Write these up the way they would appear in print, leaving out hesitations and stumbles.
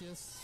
Yes.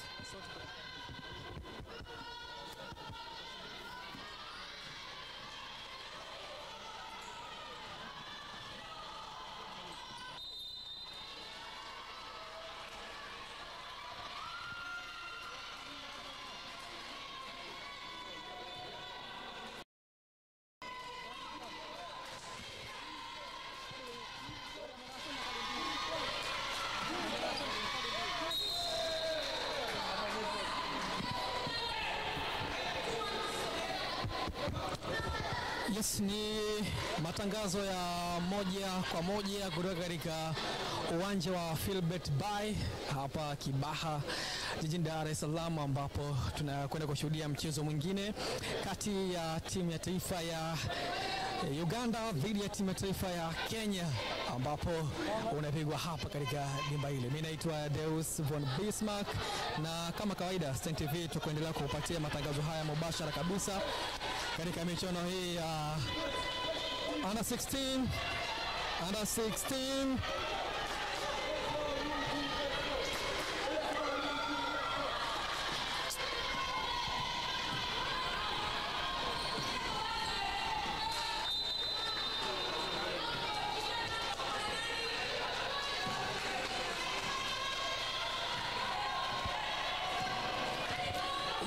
Yes, ni matangazo ya moja kwa moja kutoka katika uwanja wa Filbert Bayi hapa Kibaha jijini Dar es Salaam, ambapo tunakwenda kushuhudia mchezo mwingine kati ya timu ya taifa ya Uganda dhidi ya timu ya taifa ya Kenya, ambapo unapigwa hapa katika dimba hili. Mimi naitwa Deus von Bismarck, na kama kawaida Stan TV tukuendelea kupatia matangazo haya mubashara kabisa katika michuano hii ya Under 16.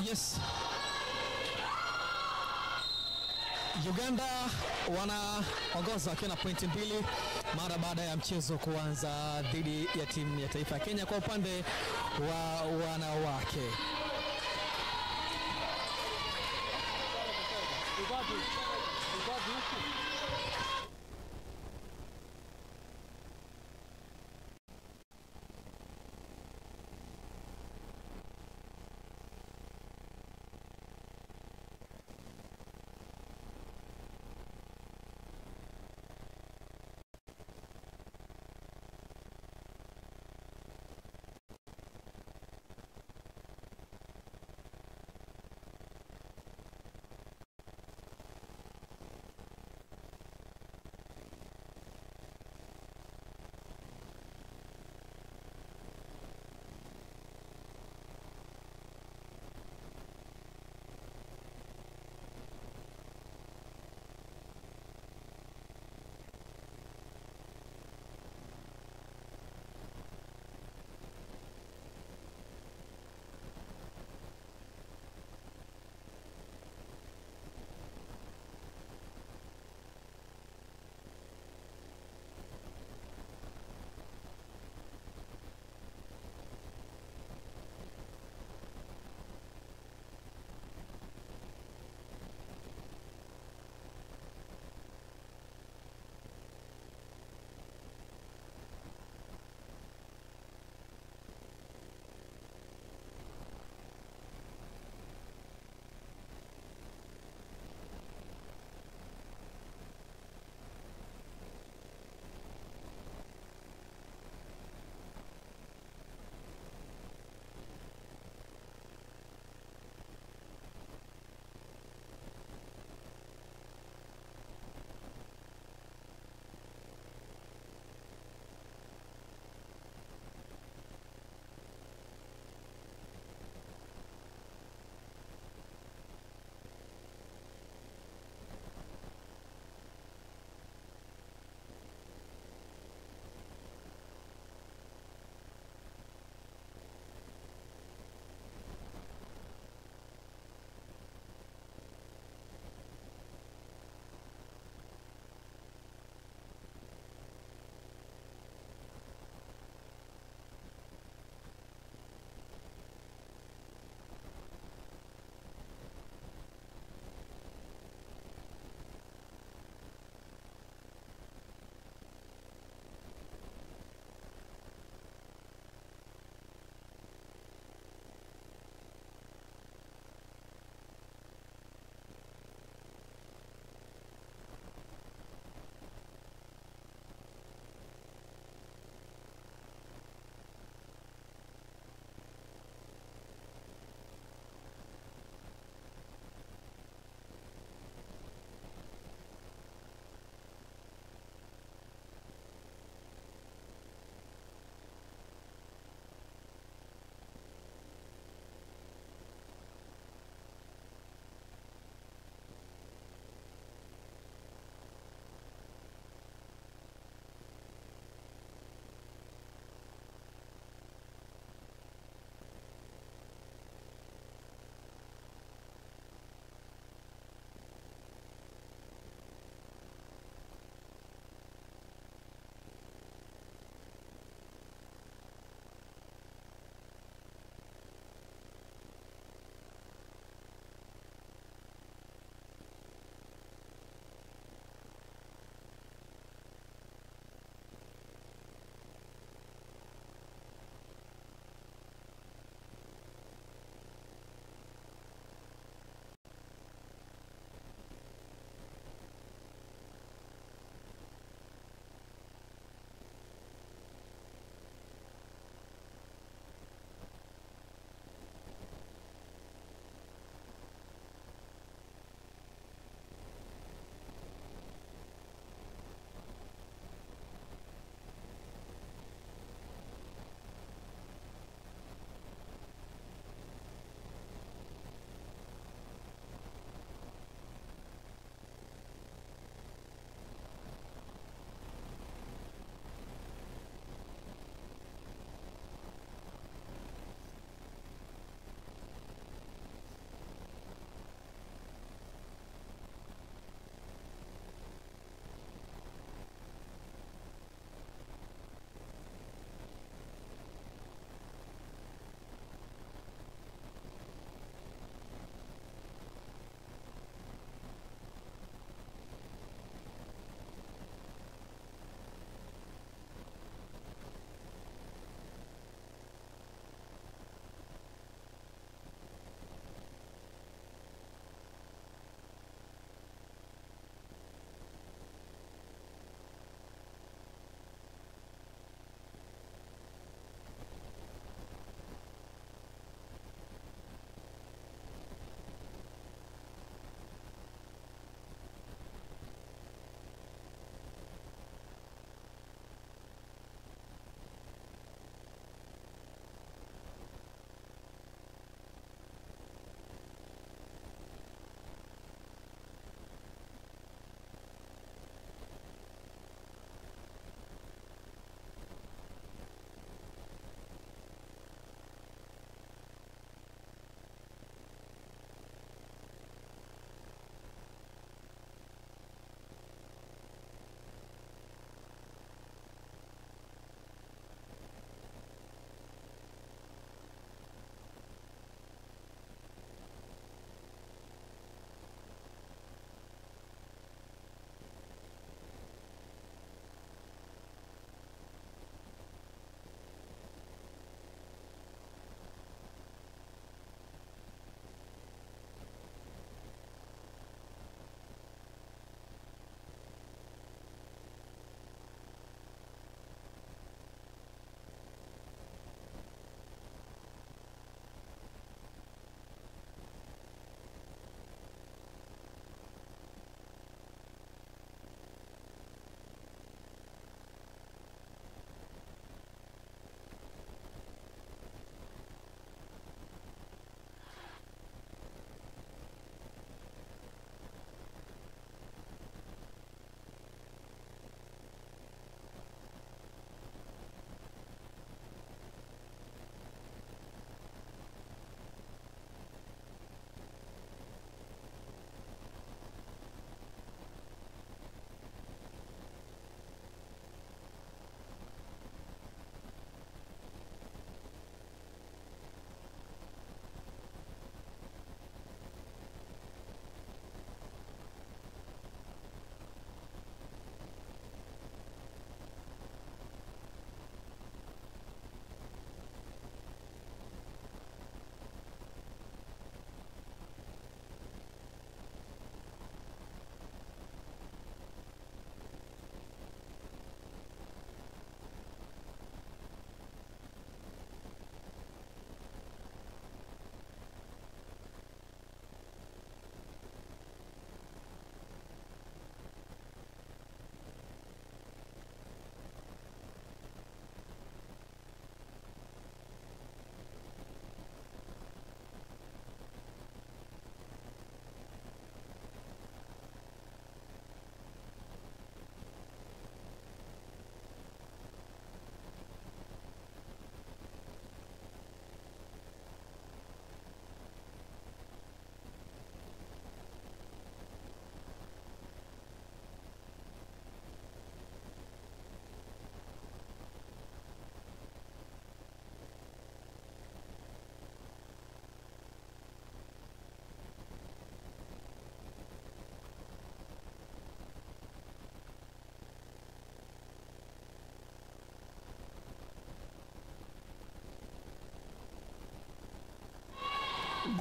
Yes. Uganda wanaongoza wakiwa na pointi 2 mara baada ya mchezo kuanza dhidi ya timu ya taifa ya Kenya kwa upande wa wanawake.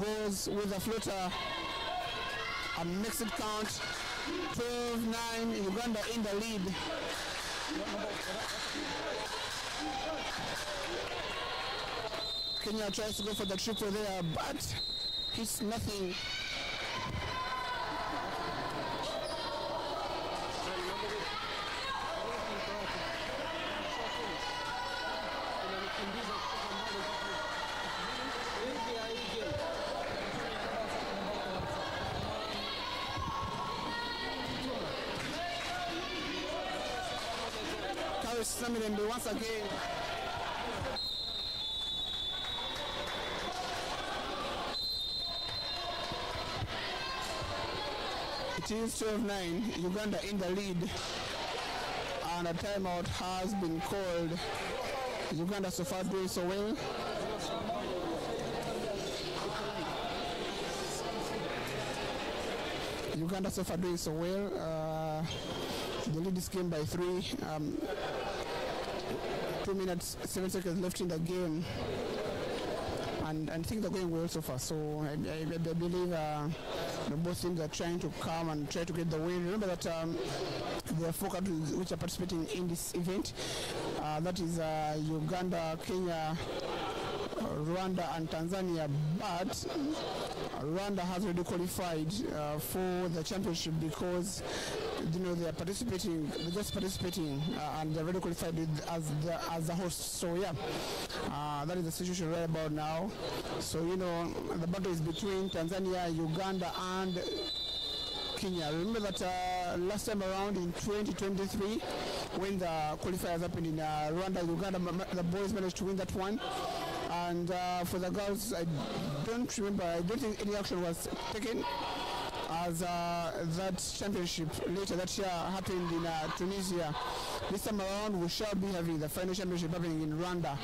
goes with a floater and makes it count. 12-9, Uganda in the lead. Kenya tries to go for the triple there, but hits nothing. Slammy once again. It is 12-9, Uganda in the lead, and a timeout has been called. Uganda so far doing so well. Uganda so far doing so well. The lead is game by 3. 2 minutes, 7 seconds left in the game. And I think they're going well so far. So I believe both teams are trying to come and try to get the win. Remember that there are 4 countries which are participating in this event. That is Uganda, Kenya, Rwanda and Tanzania, but Rwanda has already qualified for the championship because they are participating, they're just participating and they're already qualified as the host. So yeah, that is the situation right about now. So the battle is between Tanzania, Uganda and Kenya. Remember that last time around in 2023 when the qualifiers happened in Rwanda, Uganda, the boys managed to win that one. And for the girls, I don't think any action was taken as that championship later that year happened in Tunisia. This time around we shall be having the final championship happening in Rwanda.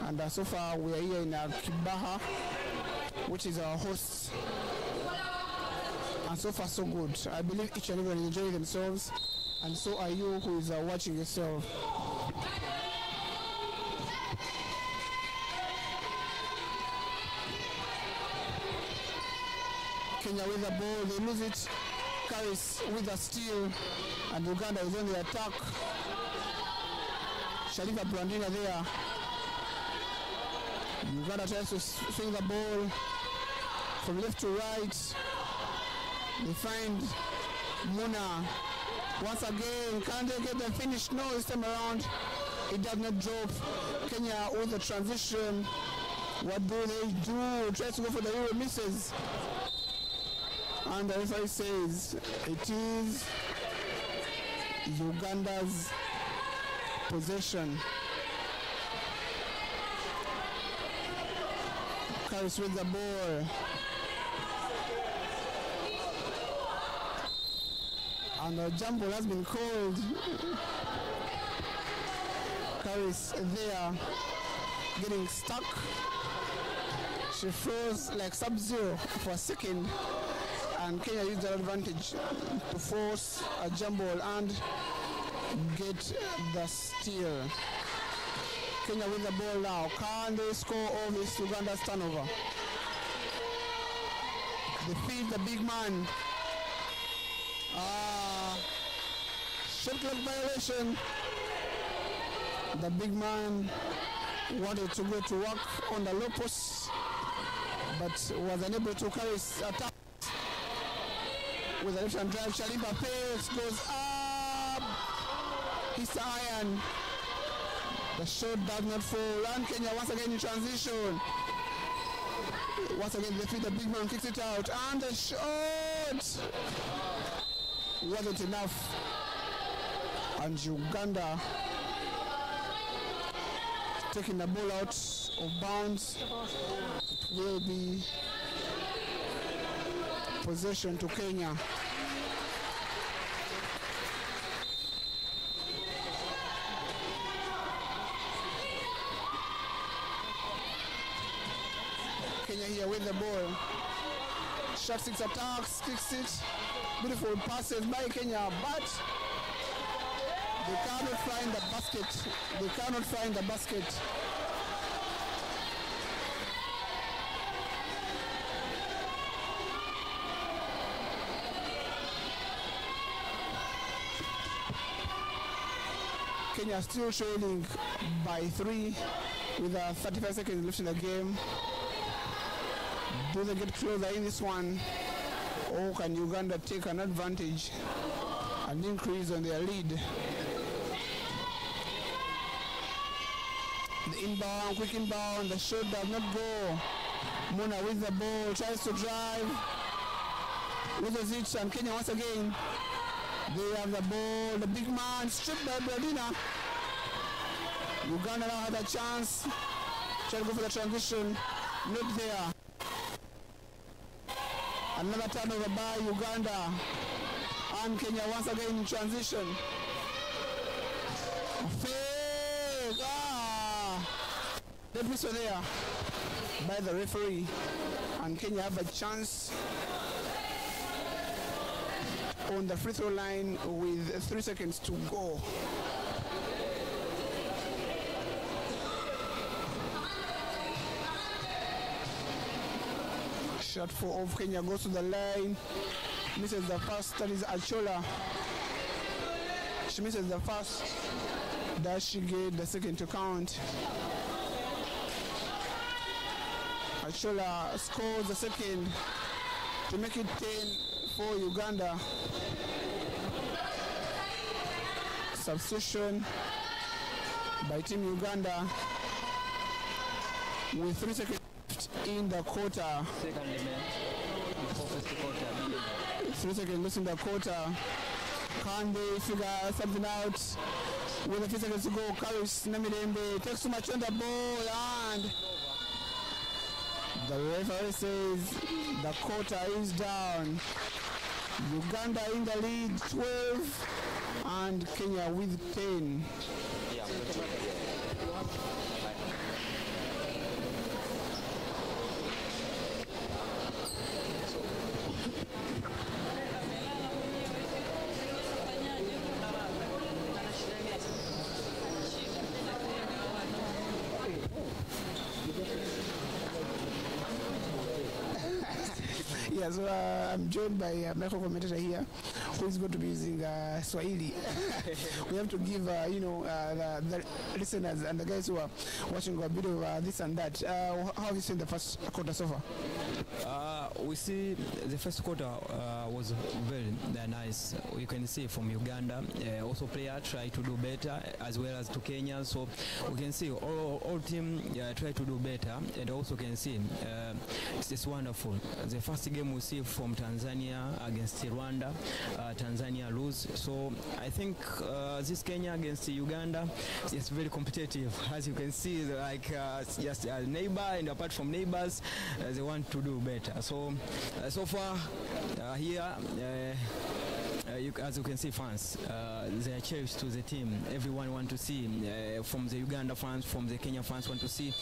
And so far we are here in Kibaha, which is our host. And so far so good. I believe each and everyone is enjoying themselves, and so are you who is watching yourself. Kenya with the ball, they lose it. Carries with a steal, and Uganda is on the attack. Shalifa Brandina there. Uganda tries to swing the ball from left to right. They find Muna once again. Can they get the finish? No, this time around it does not drop. Kenya with the transition. What do they do? Tries to go for the Euro, misses. And the referee says it is Uganda's possession. Carries with the ball. And a jump ball has been called. Carries there, getting stuck. She froze like sub-zero for a second. And Kenya used their advantage to force a jump ball and get the steal. Kenya with the ball now. Can they score off this Uganda's turnover? They feed the big man. Shot clock violation. The big man wanted to go to work on the low post, but was unable to carry attack. With a left-hand drive, Shalimba pace goes up. Hits the iron. The shot does not fall. And Kenya once again in transition. Once again, they feed the big man, kicks it out. And the shot wasn't enough. And Uganda taking the ball out of bounds. It will be possession to Kenya. Kenya here with the ball. Shot 6 attacks, kicks it. Beautiful passes by Kenya, but they cannot find the basket. They cannot find the basket. Kenya still trailing by 3 with 35 seconds left in the game. Do they get closer in this one, or can Uganda take an advantage and increase on their lead? The inbound, quick inbound, the shot does not go. Muna with the ball, tries to drive, loses it, and Kenya once again. They have the ball, the big man stripped by Bradina. Uganda now had a chance, try to go for the transition, not there. Another turnover by Uganda, and Kenya once again in transition. Fake! The whistle there by the referee, and Kenya have a chance on the free throw line with 3 seconds to go. Shot for of Kenya goes to the line, misses the first. That is Achola. She misses the first. Does she get the second to count? Achola scores the second to make it 10 for Uganda. Substitution by Team Uganda with 3 seconds in the quarter. 3 seconds left in the quarter. Can they figure something out? With a few seconds to go, Karis Namirembe takes too much on the ball, and the referee says the quarter is down. Uganda in the lead 12 and Kenya with 10. Yeah, so I'm joined by a micro commentator here who is going to be using Swahili. We have to give, the listeners and the guys who are watching a bit of this and that. How have you seen the first quarter so far? We see the first quarter was very nice. You can see from Uganda, also player try to do better as well as to Kenya. So we can see all team try to do better, and also can see it's just wonderful. The first game we see from Tanzania against Rwanda, Tanzania lose. So I think this Kenya against Uganda is very competitive. As you can see, like just a neighbor, and apart from neighbors, they want to do better. So so far here. As you can see, fans, they are cherished to the team. Everyone want to see, from the Uganda fans, from the Kenya fans, want to see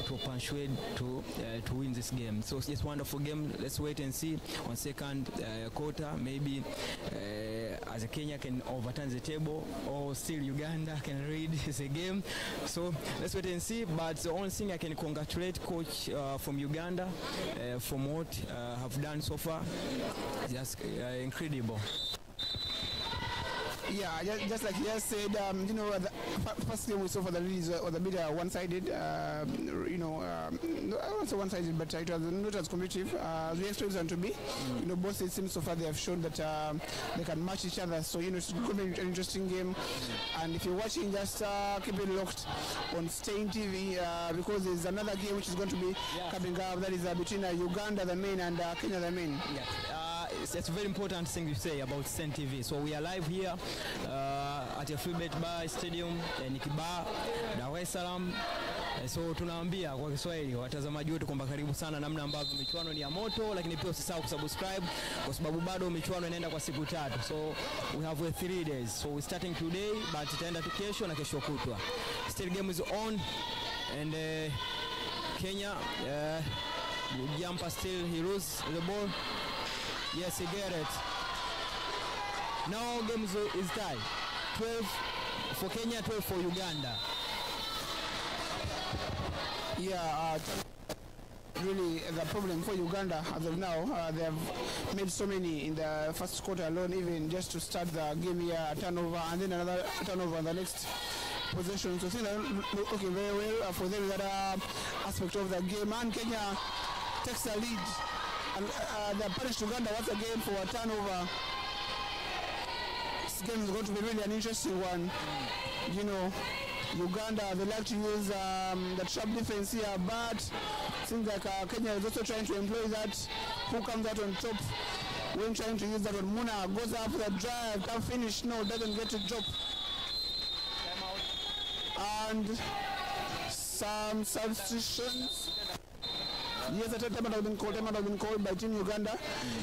to punctuate to win this game. So it's a wonderful game. Let's wait and see on second quarter. Maybe as a Kenya can overturn the table, or still Uganda can read the game. So let's wait and see. But the only thing I can congratulate coach from Uganda from what have done so far. Just incredible. Yeah, just like he has said, the first game we saw for the league was a bit one-sided. I won't say one-sided, but it was not as competitive as we expected them to be. Both teams so far they have shown that they can match each other. So it's going to be an interesting game. And if you're watching, just keep it locked on Stain TV because there's another game which is going to be coming up. That is between Uganda the main and Kenya the main. Yeah. It's a very important thing you say about Stain TV. So we are live here at the Filbert Bayi Stadium in Kibaha, Dar es Salaam. So tunaambia kwa Kiswahili watazamaji wetu kwamba karibu sana, namna ambavyo michuano ni ya moto, lakini pia usisahau kusubscribe kwa sababu bado michuano inaenda kwa siku 3. So we have 3 days. So we starting today, but itaenda tu kesho na kesho kutwa. Still game is on, and Kenya jumper still, he loses the ball. Yes, he get it. Now game is tied. 12 for Kenya, 12 for Uganda. Yeah, really the problem for Uganda as of now, they have made so many in the first quarter alone, even just to start the game here, turnover, and then another turnover in the next possession. So things are looking very well for them in that aspect of the game. And Kenya takes the lead. And they punished Uganda once again for a turnover. This game is going to be really an interesting one. You know, Uganda, they like to use the trap defense here, but it seems like Kenya is also trying to employ that. Who comes out on top when trying to use that on Muna, goes up for the drive, can't finish, no, doesn't get to drop. And some substitutions. Yes, a time has been called by Team Uganda.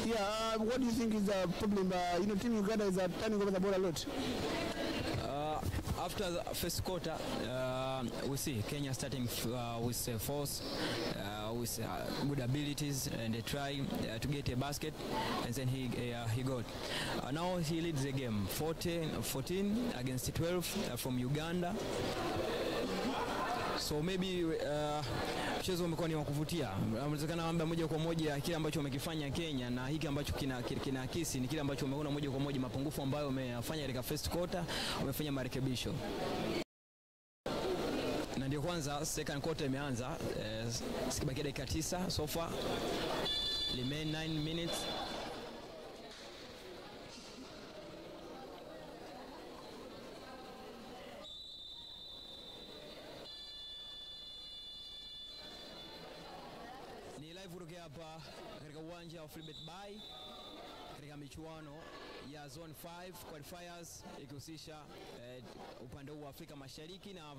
Yeah, what do you think is the problem? Team Uganda is turning over the ball a lot. After the first quarter, we see Kenya starting with force, with good abilities, and they try to get a basket, and then he got. Now he leads the game 14 against 12 from Uganda. So maybe mchezo umekuwa ni wa kuvutia. Inawezekana kwamba moja kwa moja kile ambacho wamekifanya Kenya na hiki ambacho kinaakisi ni kile ambacho umeona moja kwa moja mapungufu ambayo wamefanya katika first quarter, wamefanya marekebisho. Na ndio kwanza second quarter imeanza, sikibaki dakika 9 so far. Remain 9 minutes. Kutoka hapa katika uwanja wa Filbert Bayi katika michuano ya Zone 5 qualifiers ikihusisha upande wa Afrika Mashariki, na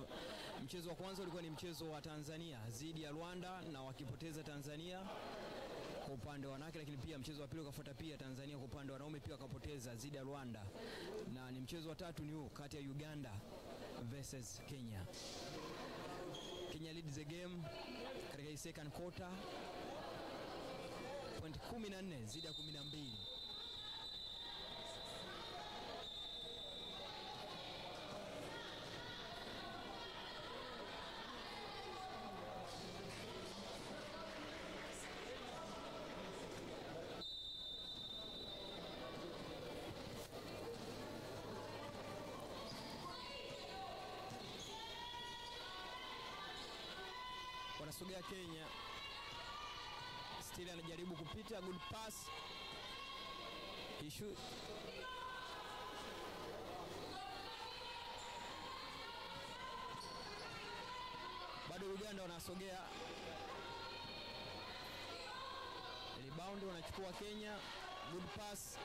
mchezo wa kwanza ulikuwa ni mchezo wa Tanzania dhidi ya Rwanda na wakipoteza Tanzania kwa upande wa wanawake, lakini pia mchezo wa pili ukafuata pia Tanzania kwa upande wa wanaume pia wakapoteza dhidi ya Rwanda, na ni mchezo wa tatu ni huu kati ya Uganda versus Kenya. Kenya leads the game katika second quarter 14 zidi ya 12. Wanasogea Kenya. Still anajaribu kupita, good pass. He shoot. Bado Uganda wanasogea. Rebound wanachukua Kenya, good pass.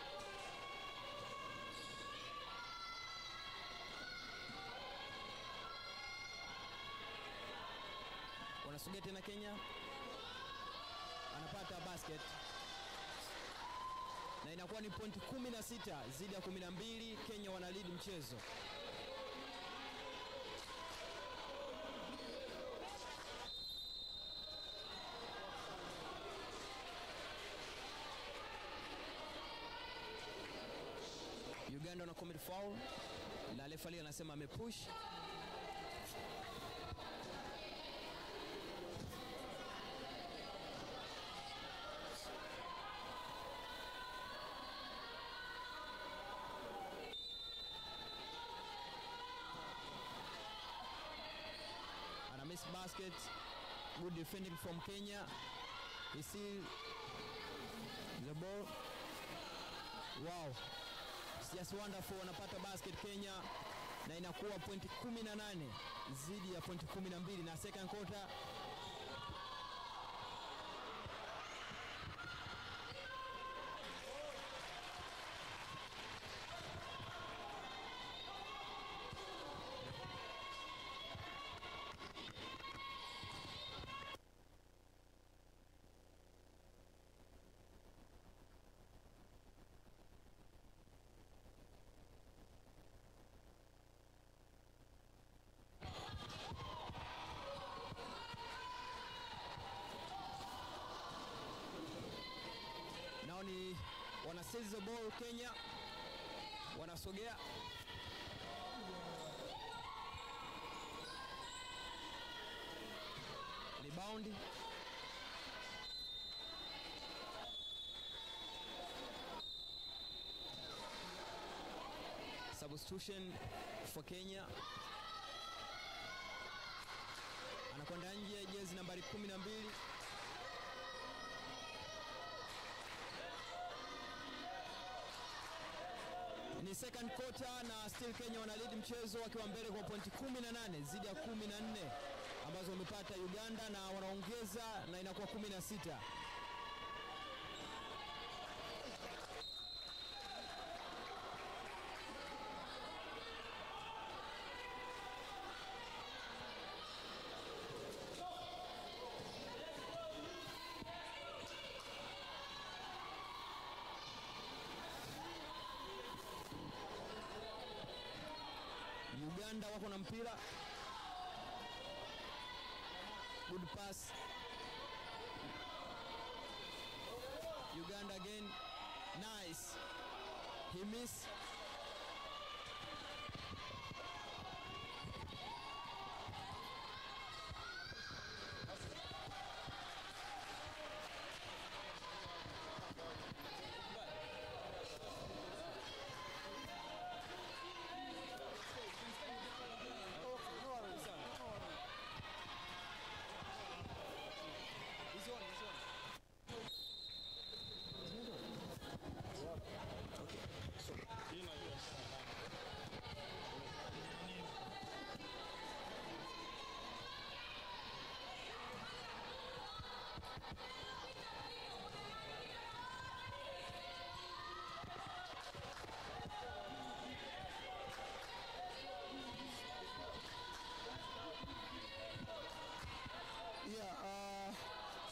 Wanasogea tena Kenya. Anapata basket. Na inakuwa ni point 16 zidi ya 12. Kenya wana lead mchezo. Uganda wana commit foul. Na referee anasema amepush. Miss basket, good defending from Kenya. He see the ball. Wow, it's just wonderful. Wanapata basket Kenya na inakuwa point 18 zidi ya point 12 na second quarter. Ni wanaseize the ball Kenya, wanasogea. Rebound. Substitution for Kenya. inakwenda nje, jezi nambari 12. Ni second quarter na still Kenya wana lead mchezo wakiwa mbele kwa pointi 18 zidi ya 14 ambazo wamepata Uganda, na wanaongeza na inakuwa 16. Uganda wako na mpira. Good pass. Uganda again. Nice. He missed.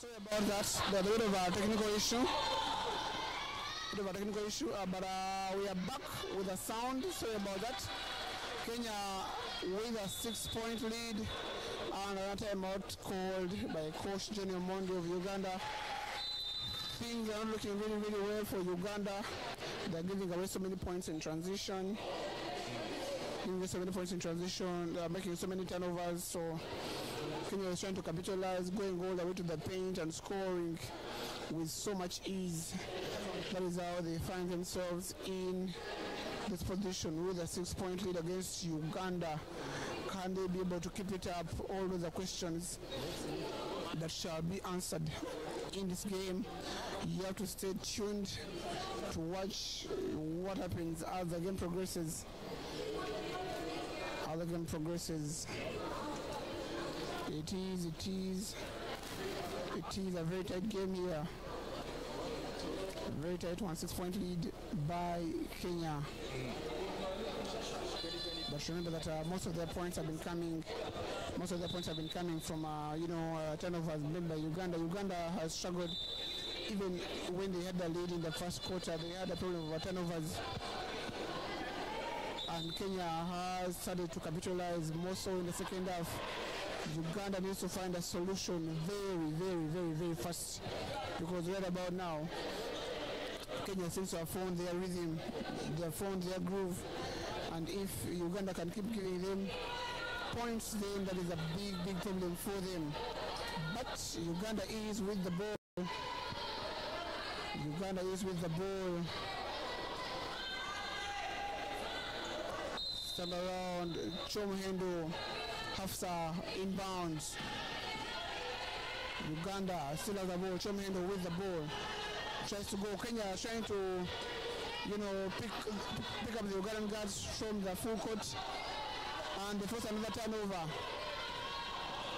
Sorry about that. There's a bit of a technical issue. But we are back with a sound. Sorry about that. Kenya with a 6-point lead and another timeout called by Coach Jenny Omondi of Uganda. Things are not looking really, really well for Uganda. They're giving away so many points in transition. They're making so many turnovers. So Kenya is trying to capitalize, going all the way to the paint and scoring with so much ease. That is how they find themselves in this position with a 6-point lead against Uganda. Can they be able to keep it up? All those are questions that shall be answered in this game. You have to stay tuned to watch what happens as the game progresses. It is a very tight game here. Very tight one, 6-point lead by Kenya. But remember that most of their points have been coming from turnovers made by Uganda. Uganda has struggled even when they had the lead in the first quarter. They had a problem with turnovers, and Kenya has started to capitalize more so in the second half. Uganda needs to find a solution very, very, very, very fast, because right about now Kenya seems to have found their rhythm, they have found their groove, and if Uganda can keep giving them points, then that is a big, big problem for them. But Uganda is with the ball. Stand around, Chomhendo, Hafsa inbounds. Uganda still has the ball. Chomhendo with the ball. Tries to go. Kenya trying to, pick up the Ugandan guards from the full court. And they force another turnover.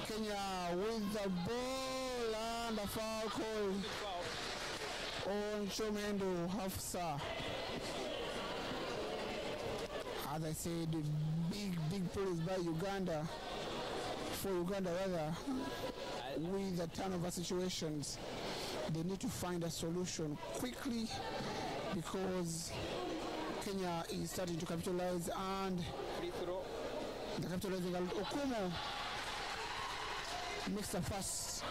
Kenya with the ball and a foul call on Chomhendo Hafsa. As I said, big plays by Uganda. For Uganda, rather, with the turnover situations, they need to find a solution quickly, because Kenya is starting to capitalize, and the capitalizing. Okumo makes a pass.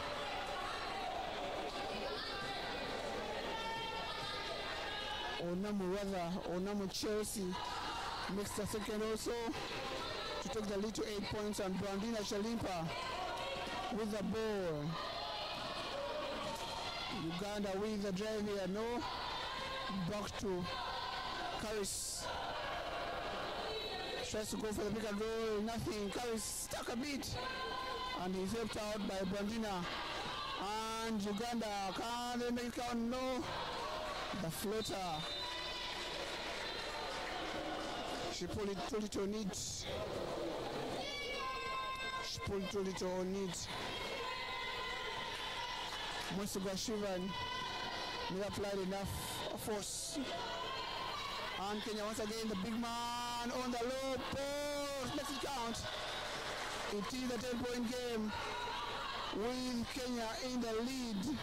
Onamu Chelsea makes the second also to take the lead to 8 points, and Brandina Shalimpa with the ball. Uganda with the drive here, no. Back to Karis. Tries to go for the pick and roll, nothing. Karis stuck a bit, and he's helped out by Brandina. And Uganda, can they make it count? No. The floater. She pulled it on it. She pulled it on it. Musuga Shivan never applied enough force. And Kenya once again, the big man on the low post. Makes it count. It is a 10-point game with Kenya in the lead.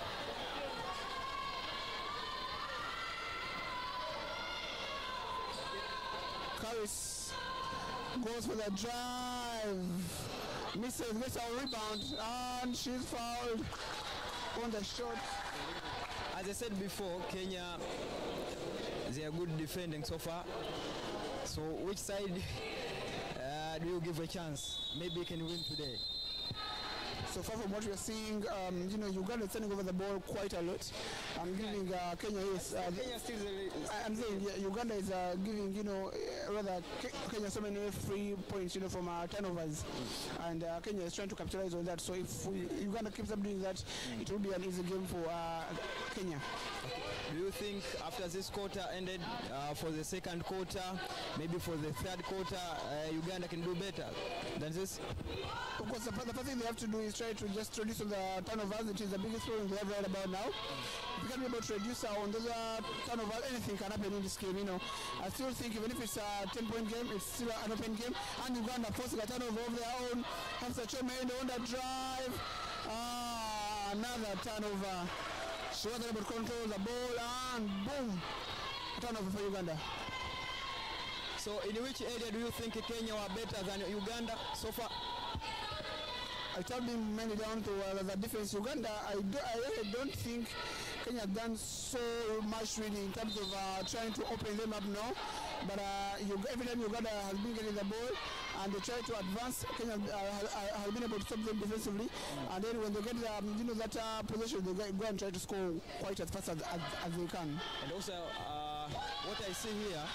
Karis goes for the drive. Misses, gets a rebound, and she's fouled on the shot. As I said before, Kenya, they are good defending so far. So which side do you give a chance? Maybe you can win today. So far from what we are seeing, Uganda is turning over the ball quite a lot. I'm giving Kenya is. Kenya still. I'm saying Uganda is giving rather Kenya so many free points from turnovers, and Kenya is trying to capitalize on that. So if Uganda keeps up doing that, it will be an easy game for Kenya. Do you think after this quarter ended, for the second quarter, maybe for the third quarter, Uganda can do better than this? Of course, the first thing they have to do is try to just reduce on the turnovers. It is the biggest problem they have right about now. If you can be able to reduce on those turnovers, anything can happen in this game. I still think even if it's a 10-point game, it's still an open game. And Uganda forcing a turnover of their own. Hamza Chome on the drive. Another turnover. She wasn't able to control the ball, and boom, turnover for Uganda. So in which area do you think Kenya were better than Uganda so far? It has been mainly down to the defense. Uganda, I really don't think Kenya has done so much really in terms of trying to open them up now. But every time Uganda has been getting the ball and they try to advance, Kenya has been able to stop them defensively. And then when they get that possession, they go and try to score quite as fast as they can. And also, what I see here,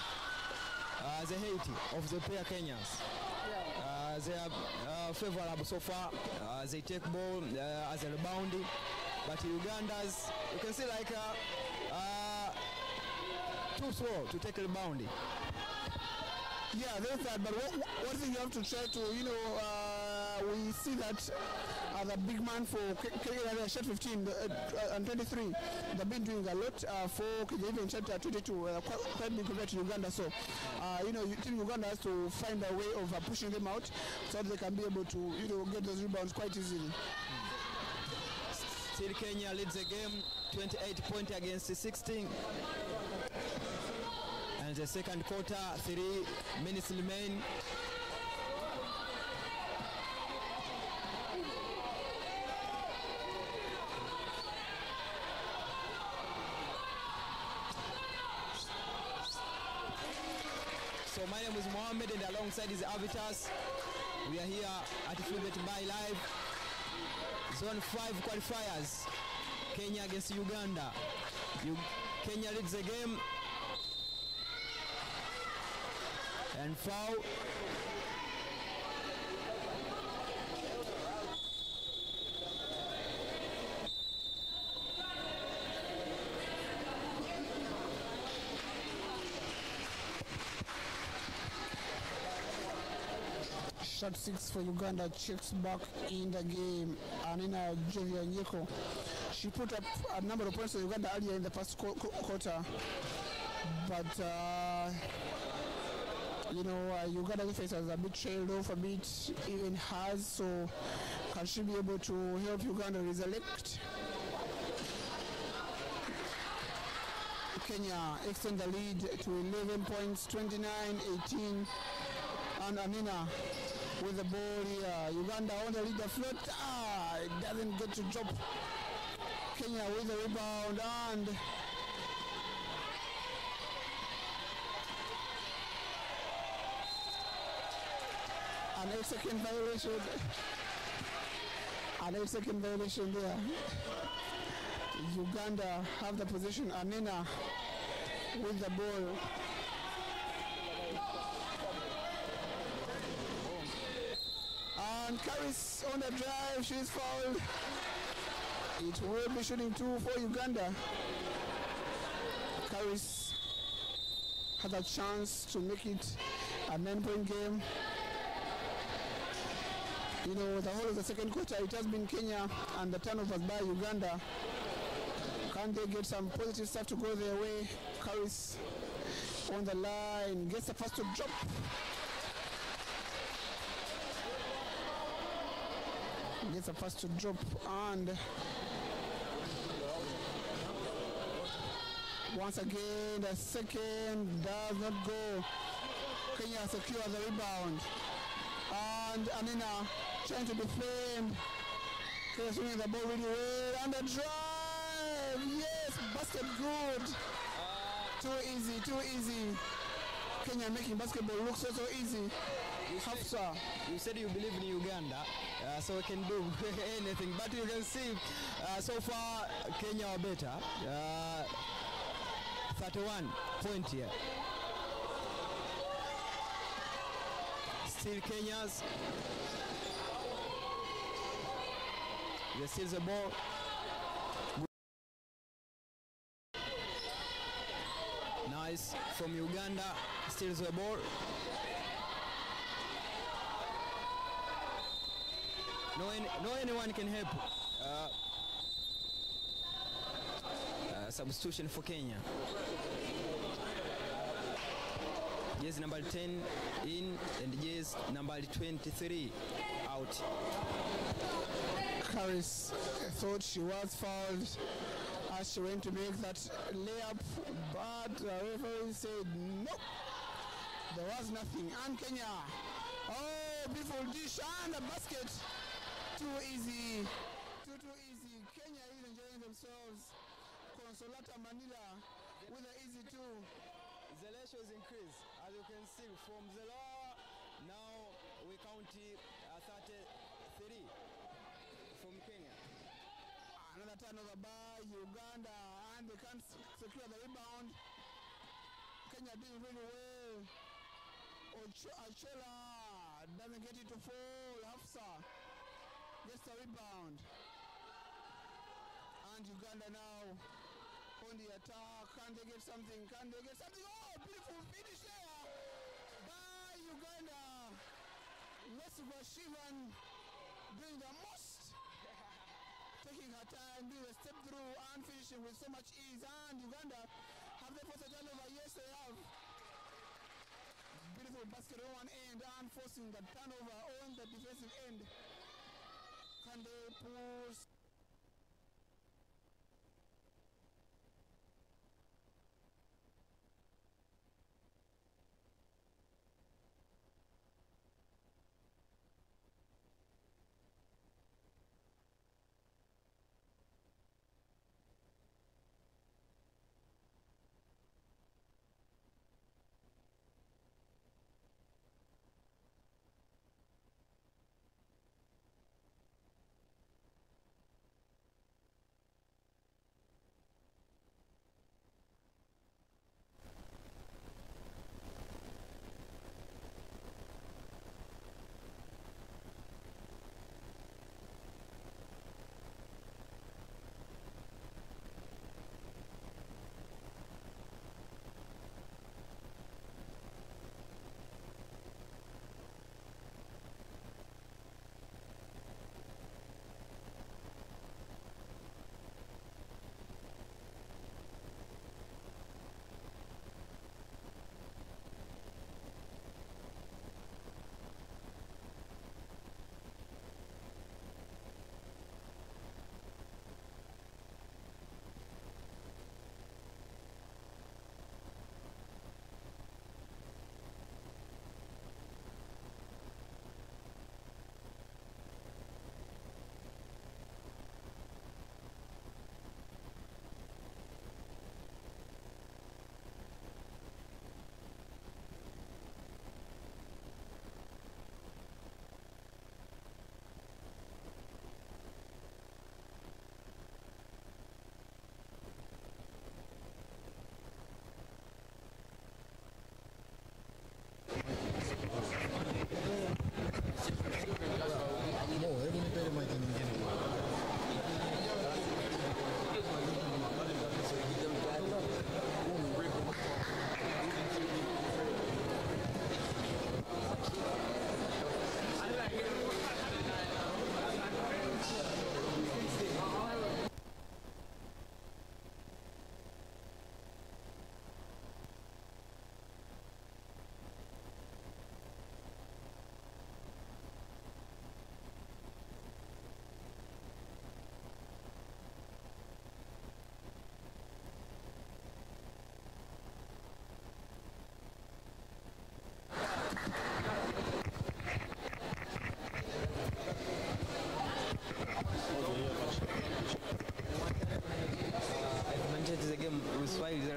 the hate of the player Kenyans. They are favorable so far. They take ball as a rebounding, but Uganda's, you can see like too slow to take rebounding. Yeah, there's that. But one thing you have to try to, we see that the big man for Kenya shot 15 and 23. They've been doing a lot for Kenya, even shot 22, quite big compared to Uganda. So, Team Uganda has to find a way of pushing them out so that they can be able to, get those rebounds quite easily. Still Kenya leads the game 28 points against 16. And the second quarter, 3 minutes remain. So my name is Mohammed, and alongside is Avitas. We are here at Filbert Bayi Live. Zone 5 qualifiers. Kenya against Uganda. Kenya leads the game. And foul. Shot 6 for Uganda, checks back in the game. Anina Jovia Nyeko. She put up a number of points for Uganda earlier in the first quarter. But Uganda defense has a bit trailed off a bit, even has, so can she be able to help Uganda resurrect? Kenya extend the lead to 11 points, 29-18, and Amina with the ball here. Uganda on the lead, the float, it doesn't get to drop. Kenya with the rebound, and an 8-second violation. An 8-second violation there. Uganda have the position. Anina with the ball. And Karis on the drive, she is fouled. It will be shooting 2 for Uganda. Karis has a chance to make it a 9-point game. You know, the whole of the second quarter, it has been Kenya and the turnovers by Uganda. Can they get some positive stuff to go their way? Karis on the line, gets the first to drop. Gets the first to drop, and once again the second does not go. Kenya secure the rebound, and Anina trying to defend. Kenya swinging the ball really well, and the drive, yes, basket good. Too easy, too easy. Kenya making basketball look so easy. Hafsa, you said you believe in Uganda, so we can do anything. But you can see, so far Kenya are better. 31 point here. Still Kenya's. They steal the ball. Nice from Uganda, steals the ball. No anyone can help. Substitution for Kenya. Yes, number 10 in, and yes, number 23 out. Karis thought she was fouled as she went to make that layup, but the referee said nope, there was nothing. And Kenya, oh, beautiful dish and a basket. Too easy, too easy. Kenya is enjoying themselves. Consolata Manila with an easy 2. The ratios increase, as you can see, from the lower, now we count 33 from Kenya. Another turnover by Uganda, and they can't secure the rebound. Kenya doing really well. Achola doesn't get it to fall. Hafsa gets the rebound. And Uganda now on the attack. Can they get something? Can they get something? Oh, beautiful finish there by Uganda. Shivan doing the most. Taking her time, doing a step through and finishing with so much ease. And Uganda, have they forced a turnover? Yes, they have. Beautiful basket on one end and forcing the turnover on the defensive end. Can they push?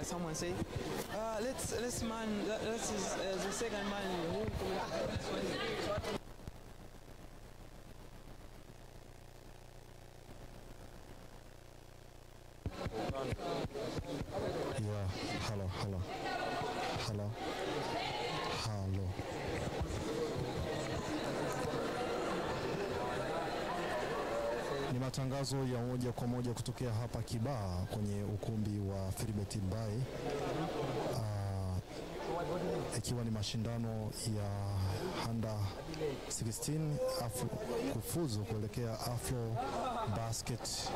someone say, let's man, let's the second man who. Yeah, hello. Ni matangazo ya moja kwa moja kutokea hapa Kibaha kwenye ukumbi wa Filbert Bayi, ikiwa ni mashindano ya Under 16 kufuzu kuelekea Afro Basket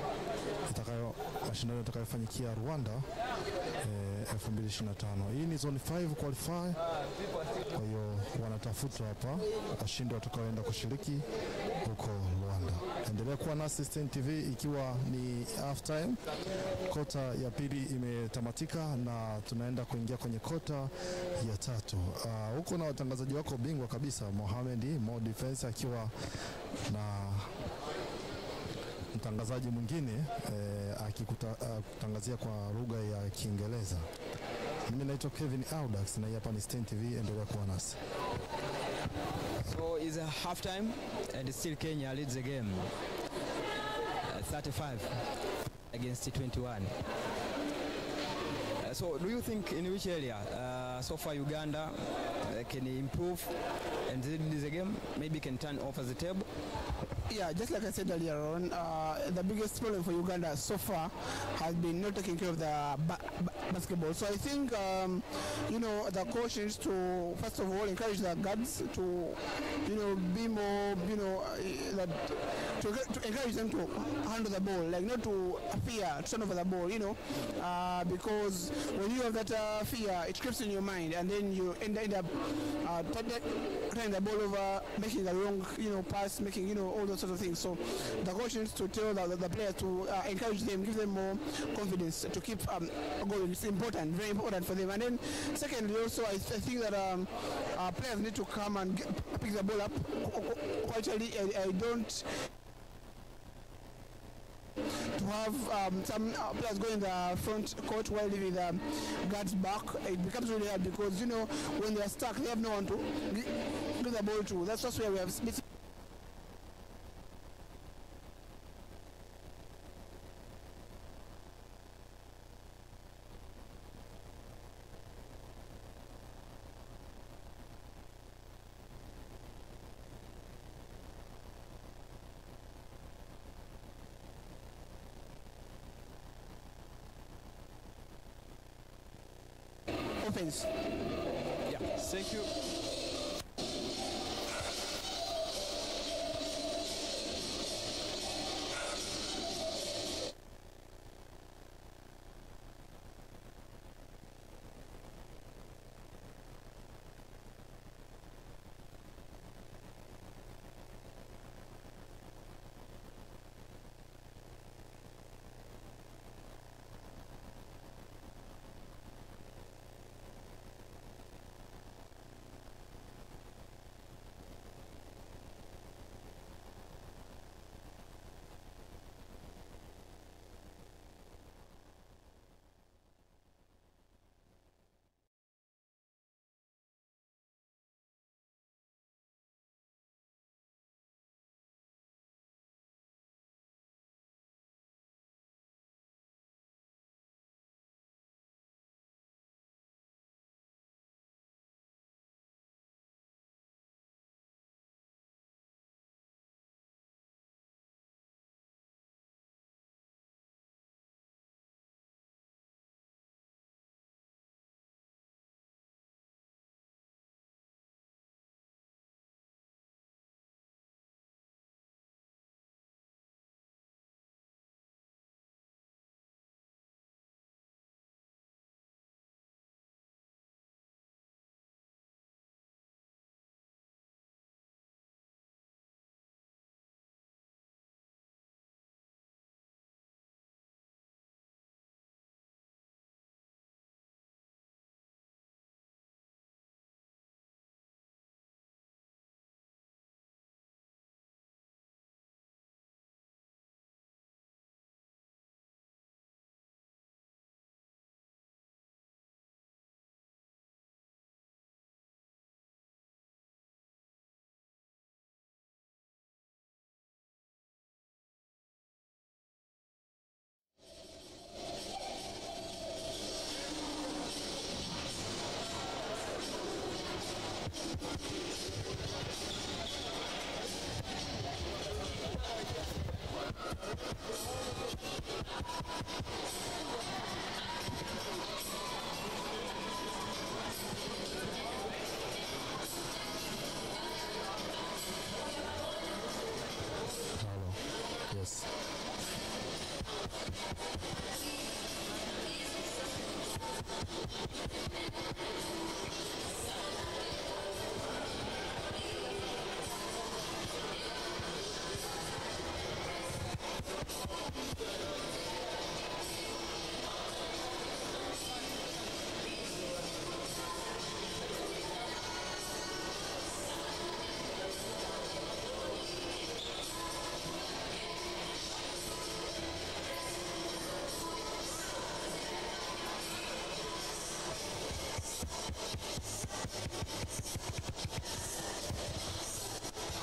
mashindano yatakayofanyikia Rwanda 2025. Hii ni zone 5 qualify. Kwa hiyo wanatafuta hapa washindi watakaoenda kushiriki huko Rwanda. Endelea kuwa na Assistant TV ikiwa ni half time. Kota ya pili imetamatika na tunaenda kuingia kwenye kota ya tatu. Huko na watangazaji wako bingwa kabisa Mohamed Mo Defense akiwa na mtangazaji mwingine akikutangazia kwa lugha ya Kiingereza. Mimi naitwa Kevin Audax na hapa ni Assistant TV, endelea kuwa nasi. So it's a half time and still Kenya leads the game 35 against 21. So do you think in which area so far Uganda can improve and lead the game, maybe can turn over the table? Yeah, just like I said earlier on, the biggest problem for Uganda so far has been not taking care of the basketball. So I think, the coach needs to, first of all, encourage the guards to, be more, to encourage them to handle the ball, like not to fear to turn over the ball, because when you have that fear, it creeps in your mind, and then you end up turning the ball over, making a wrong, pass, making, all those sort of things. So the coach needs to tell the players to encourage them, give them more confidence to keep going. It's important, very important for them. And then secondly, also I think that players need to come and pick the ball up. Actually, I don't to have some players going in the front court while leaving the guards back. It becomes really hard because when they are stuck, they have no one to give the ball to. That's where we have missing. Offense. Yeah, thank you.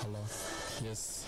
Hello. Yes.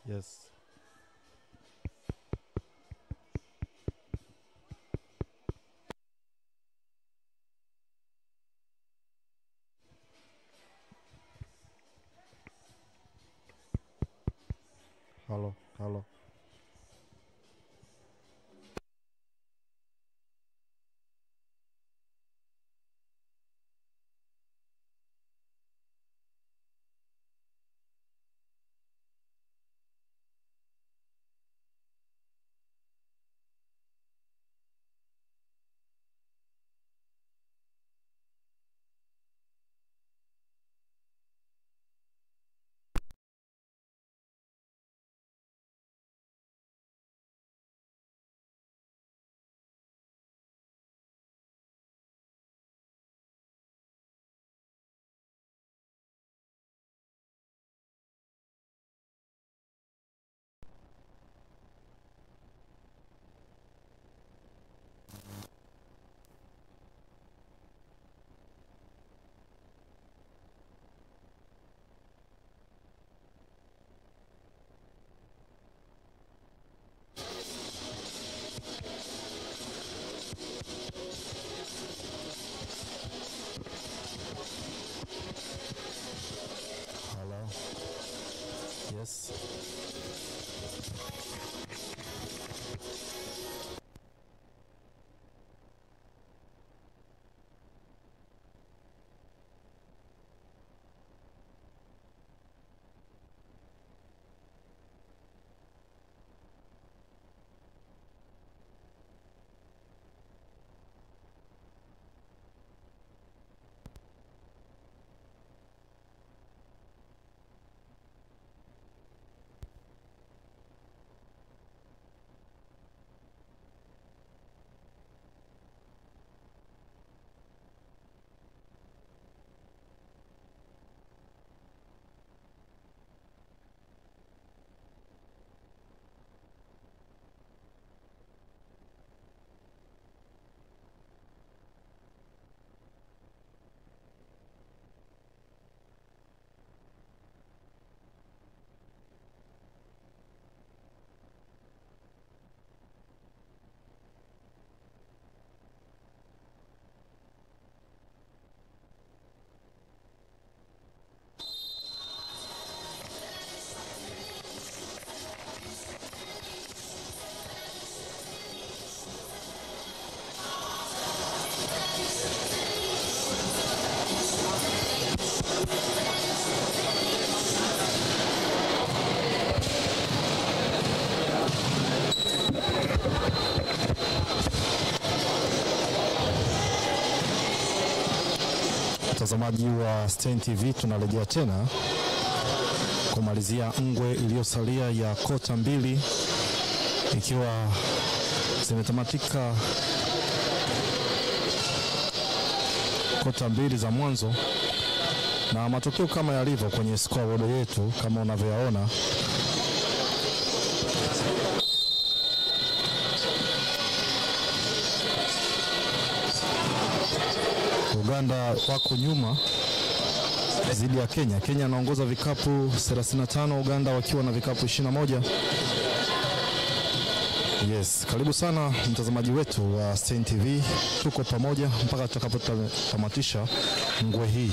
Yes. Hello, hello. Mtazamaji wa Stein TV, tunarejea tena kumalizia ngwe iliyosalia ya kota mbili, ikiwa zimetamatika kota mbili za mwanzo, na matokeo kama yalivyo kwenye scoreboard yetu kama unavyoyaona. Uganda wako nyuma dhidi ya Kenya. Kenya anaongoza vikapu 35, Uganda wakiwa na vikapu 21. Yes, karibu sana mtazamaji wetu wa Stein TV. Tuko pamoja mpaka tutakapotamatisha ngwe hii.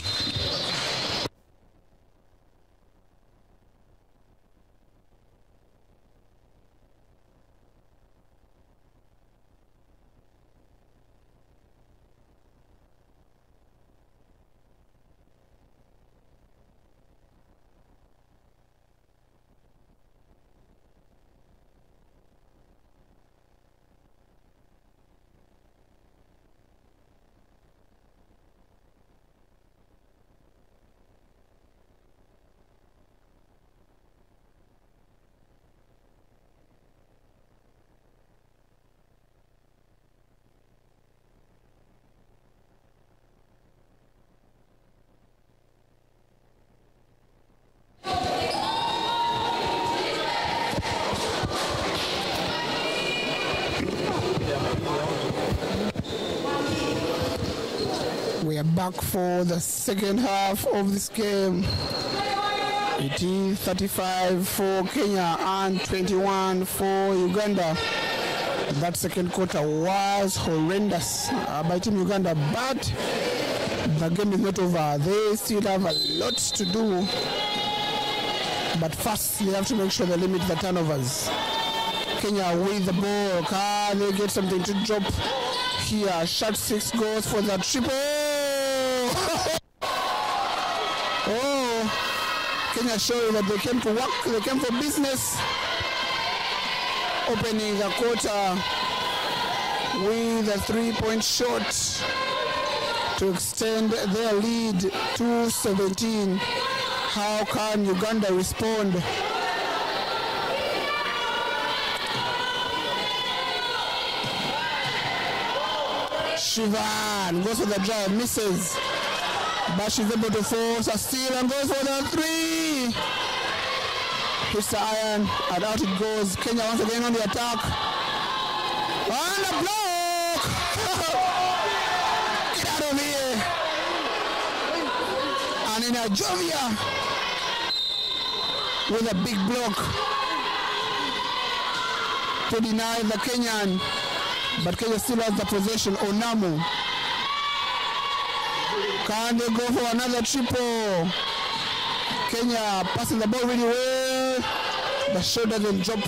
We are back for the second half of this game. It is 35 for Kenya and 21 for Uganda. That second quarter was horrendous by Team Uganda, but the game is not over. They still have a lot to do. But first, they have to make sure they limit the turnovers. Kenya with the ball. Can they get something to drop here? Shot 6 goes for the triple. Oh, Kenya showing that they came to work, they came for business. Opening the quarter with a 3-point shot to extend their lead to 17. How can Uganda respond? Shivan goes for the drive, misses. But she's able to force a steal and goes for the 3. Hits the iron and out it goes. Kenya once again on the attack. And a block! Get out of here! And in a Jovia with a big block to deny the Kenyan. But Kenya still has the possession. Onamu. Can they go for another triple? Kenya passing the ball really well. The shot doesn't drop.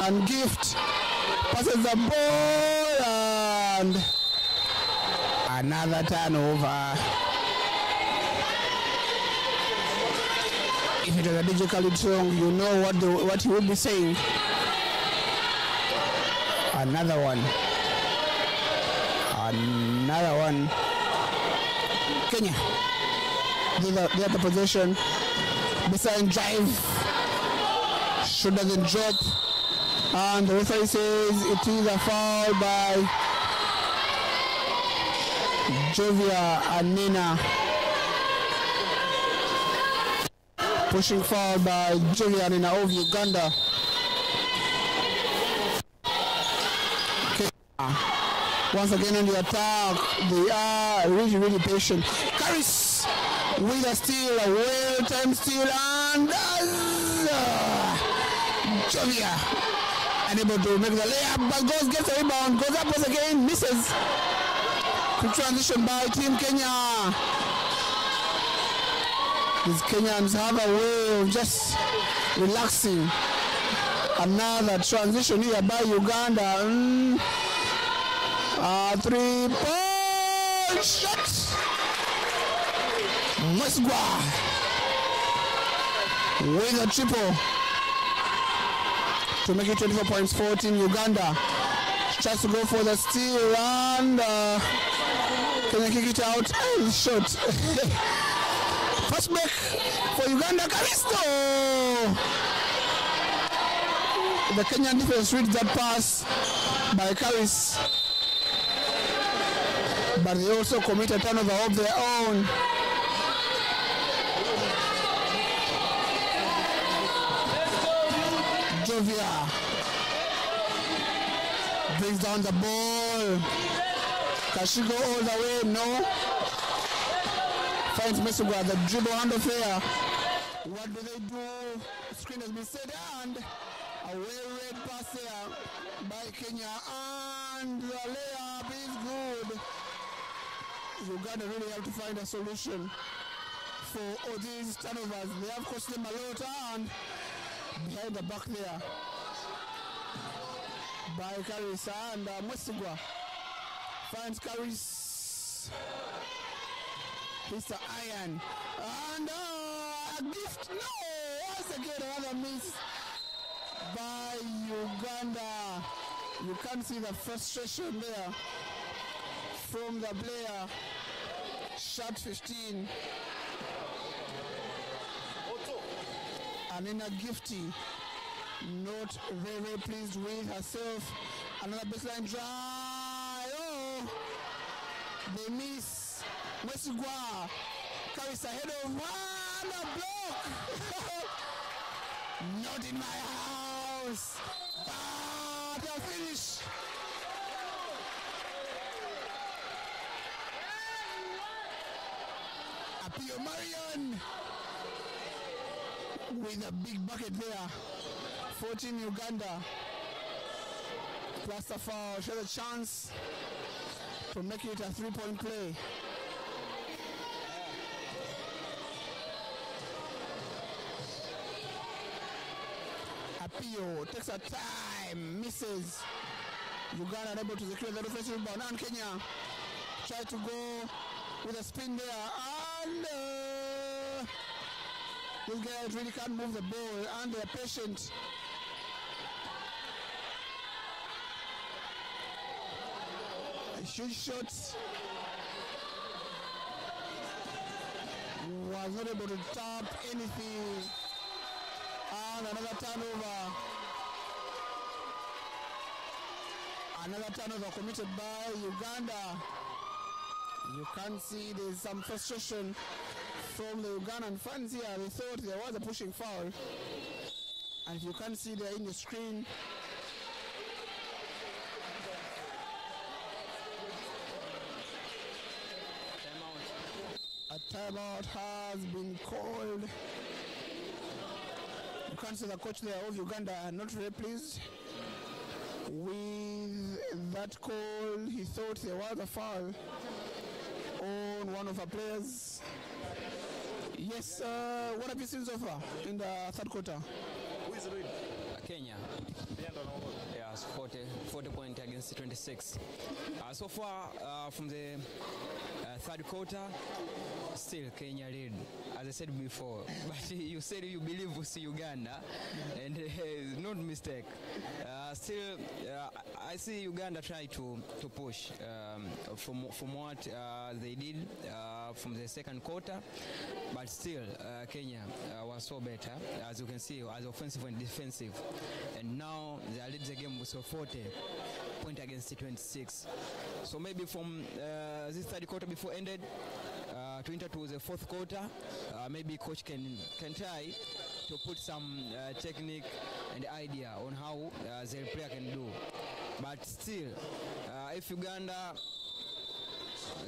And Gift passes the ball and another turnover. If it was a DJ Khalid song, you know what he would be saying. Another one. Another one. Kenya. They have the possession. Beside drive. Shot doesn't drop. And the referee says it is a foul by Jovia and Nina. Pushing foul by Jovia and Nina of Uganda. Once again on the attack, they are really patient. Karis with a steal, a well-timed steal, and Jovia unable to make the layup, but gets a rebound, goes up once again, misses. Quick transition by Team Kenya. These Kenyans have a way of just relaxing. Another transition here by Uganda. 3-point shot. Musgwa with a triple to make it 24 points, 14 Uganda. Tries to go for the steal and can they kick it out? And shot. Pass back for Uganda. Kalisto! The Kenyan defense reads that pass by Karis. But they also commit a turnover of their own. Jovia brings down the ball. Can she go all the way? No. Finds Mesugwa, the dribble handoff here. What do they do? Screen has been set and a well-read pass here by Kenya, and the layup is good. Uganda really have to find a solution for all these turnovers. They have cost them a lot, and behind the back there by Karis, and Mesugwa finds Karis. Mr. Iron and a gift. No, once again another miss by Uganda. You can see the frustration there from the player. Shot 15. And in a gifty, not very pleased with herself. Another baseline drive. Oh, they miss. Mesugwa carries ahead of one, a block. Not in my house. The finish. Apio Marion with a big bucket there. 14 Uganda. Plus a foul. Show the chance to make it a 3-point play. Apio takes a time, misses. Uganda unable to secure the defensive rebound. And Kenya try to go with a spin there. And these guys really can't move the ball, and they're patient. A huge shot. Was not able to tap anything. And another turnover. Another turnover committed by Uganda. You can see there's some frustration from the Ugandan fans here. They thought there was a pushing foul. And if you can see there in the screen, a timeout has been called. You can see the coach there of Uganda not very pleased with that call. He thought there was a foul on one of our players. Yes, what have you seen so far in the third quarter? Who is leading? Kenya. Yes, 40 points against 26. So far, from the third quarter, still Kenya lead, as I said before. But you said you believe we see Uganda, and not mistake. Still, I see Uganda try to push from what they did from the second quarter, but still Kenya was so better, as you can see, as offensive and defensive, and now they lead the game with 40 points against 26. So maybe from this third quarter before ended to enter to the fourth quarter, maybe coach can try to put some technique and idea on how their player can do. But still, if Uganda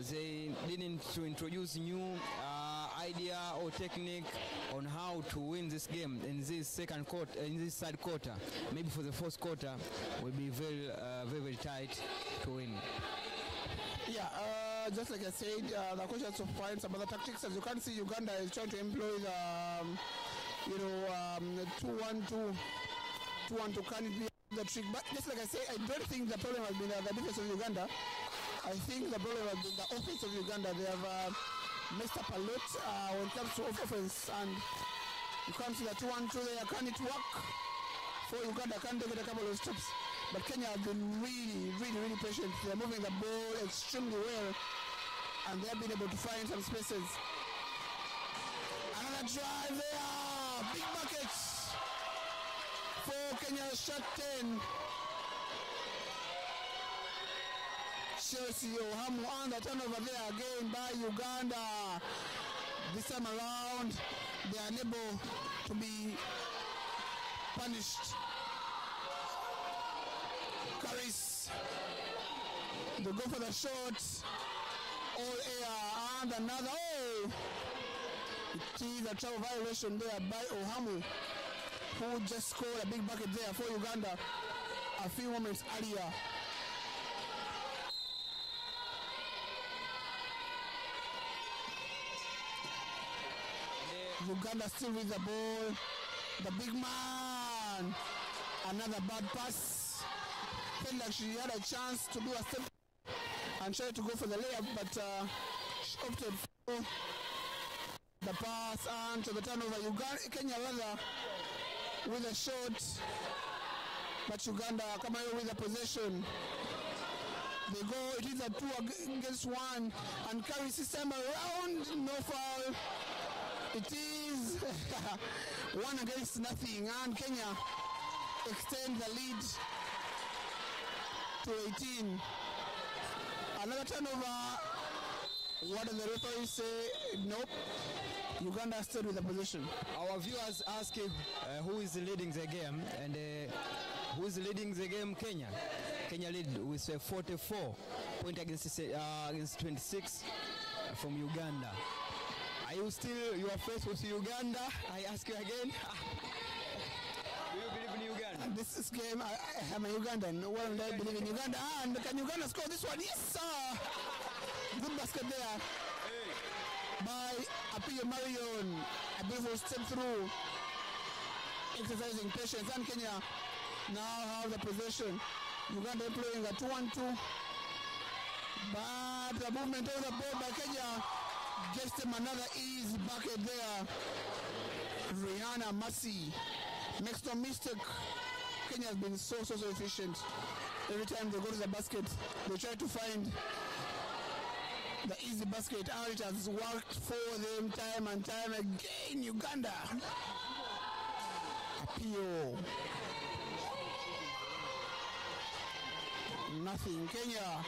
they didn't to introduce new idea or technique on how to win this game in this second quarter, in this third quarter, maybe for the fourth quarter will be very tight to win. Yeah, just like I said, the coach has to find some other tactics. As you can see, Uganda is trying to employ the 2-1-2 can it be the trick? But just like I say, I don't think the problem has been the defense of Uganda. I think the problem has been the offense of Uganda. They have messed up a lot when it comes to offense, and you can't see the 2-1-2 there. Can it work for Uganda? Can they get a couple of steps? But Kenya have been really patient. They're moving the ball extremely well, and they've been able to find some spaces. Another drive there, big buckets for Kenya's shot 10. Chelsea Ohamu on the turnover there again by Uganda. This time around, they are unable to be punished. Caris, they go for the shot. All air and another. Oh! It is a travel violation there by Ohamu, who just scored a big bucket there for Uganda a few moments earlier. Uganda still with the ball. The big man. Another bad pass. Felt like she had a chance to do a step and try to go for the layup, but she opted for the pass and to the turnover. Kenya rather with a shot, but Uganda come away with a possession. They go, it is a 2 against 1, and carry system around, no foul. It is 1 against nothing, and Kenya extend the lead to 18. Another turnover. What does the referee say? Nope. Uganda stayed with the position. Our viewers ask who is leading the game, and who is leading the game? Kenya. Kenya lead with 44 points against 26 from Uganda. Are you still your face with Uganda? I ask you again. Do you believe in Uganda? This is game. I am a Ugandan. Well, I believe in Uganda. And can Uganda score this one? Yes, sir. Good basket there by Apio Marion. A beautiful step through, exercising patience. And Kenya now have the possession. Uganda playing a 2-1-2. But the movement of the ball by Kenya gets them another easy bucket there. Rihanna Masi makes no mistake. Kenya has been so efficient. Every time they go to the basket, they try to find the easy basket, and it has worked for them time and time again. Uganda. Apio. Nothing. Kenya.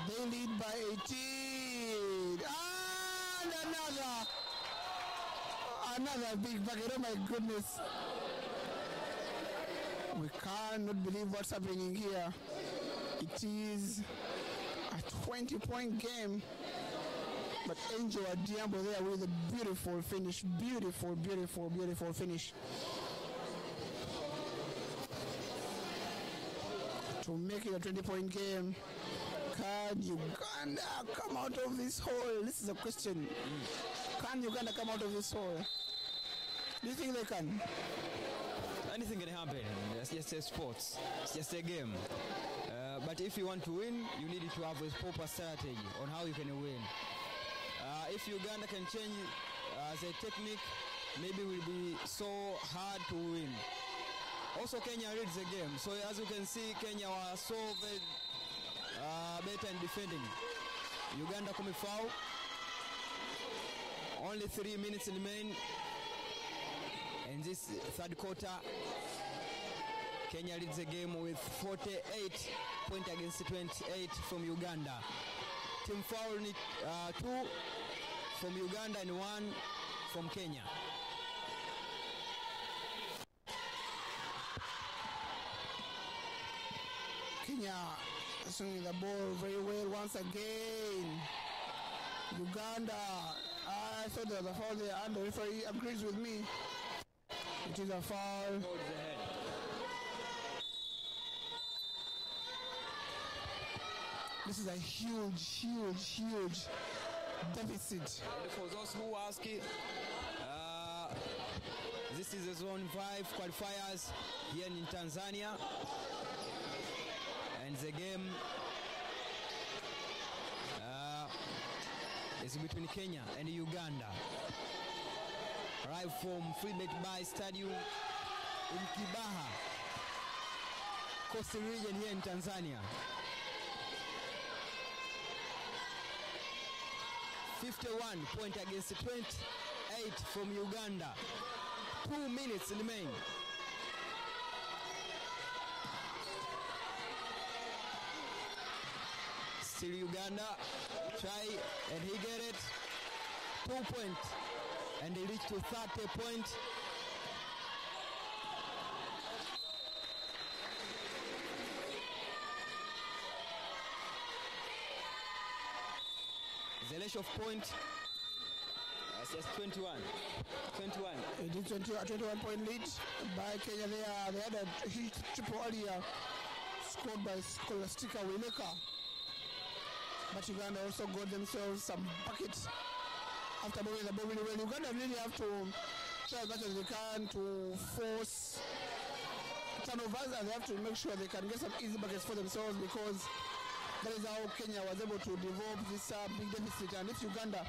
They lead by 18. And another big bucket. Oh my goodness. We cannot believe what's happening here. It is a 20-point game. But Angel Adiambo there with a beautiful finish. Beautiful finish. To make it a 20-point game. Can Uganda come out of this hole? This is a question. Can Uganda come out of this hole? Do you think they can? Anything can happen. It's just a sports. It's just a game. But if you want to win, you need to have a proper strategy on how you can win. If Uganda can change the technique, maybe it will be so hard to win. Also, Kenya reads the game. So as you can see, Kenya was so very better in defending. Uganda commit foul. Only 3 minutes remain in this third quarter. Kenya leads the game with 48 points against 28 from Uganda. Team foul 2 from Uganda and 1 from Kenya. Kenya swinging the ball very well once again. Uganda, I thought there was a foul there, and the referee agrees with me. It is a foul. This is a huge deficit. For those who ask, this is the Zone 5 qualifiers here in Tanzania. And the game is between Kenya and Uganda. Right from Filbert Bayi Stadium in Kibaha. Coastal region here in Tanzania. 51 point against 28 from Uganda. 2 minutes remain. Still Uganda, try and he get it. 2 points and they reach to 30 points. The ratio of point is just 21. 21. It is 21 point lead by Kenya. They had a huge triple earlier scored by Scholastica Wileka. But Uganda also got themselves some buckets after moving the ball really well. Uganda really have to try as much as they can to force turnovers, and they have to make sure they can get some easy buckets for themselves, because that is how Kenya was able to develop this big deficit. And if Uganda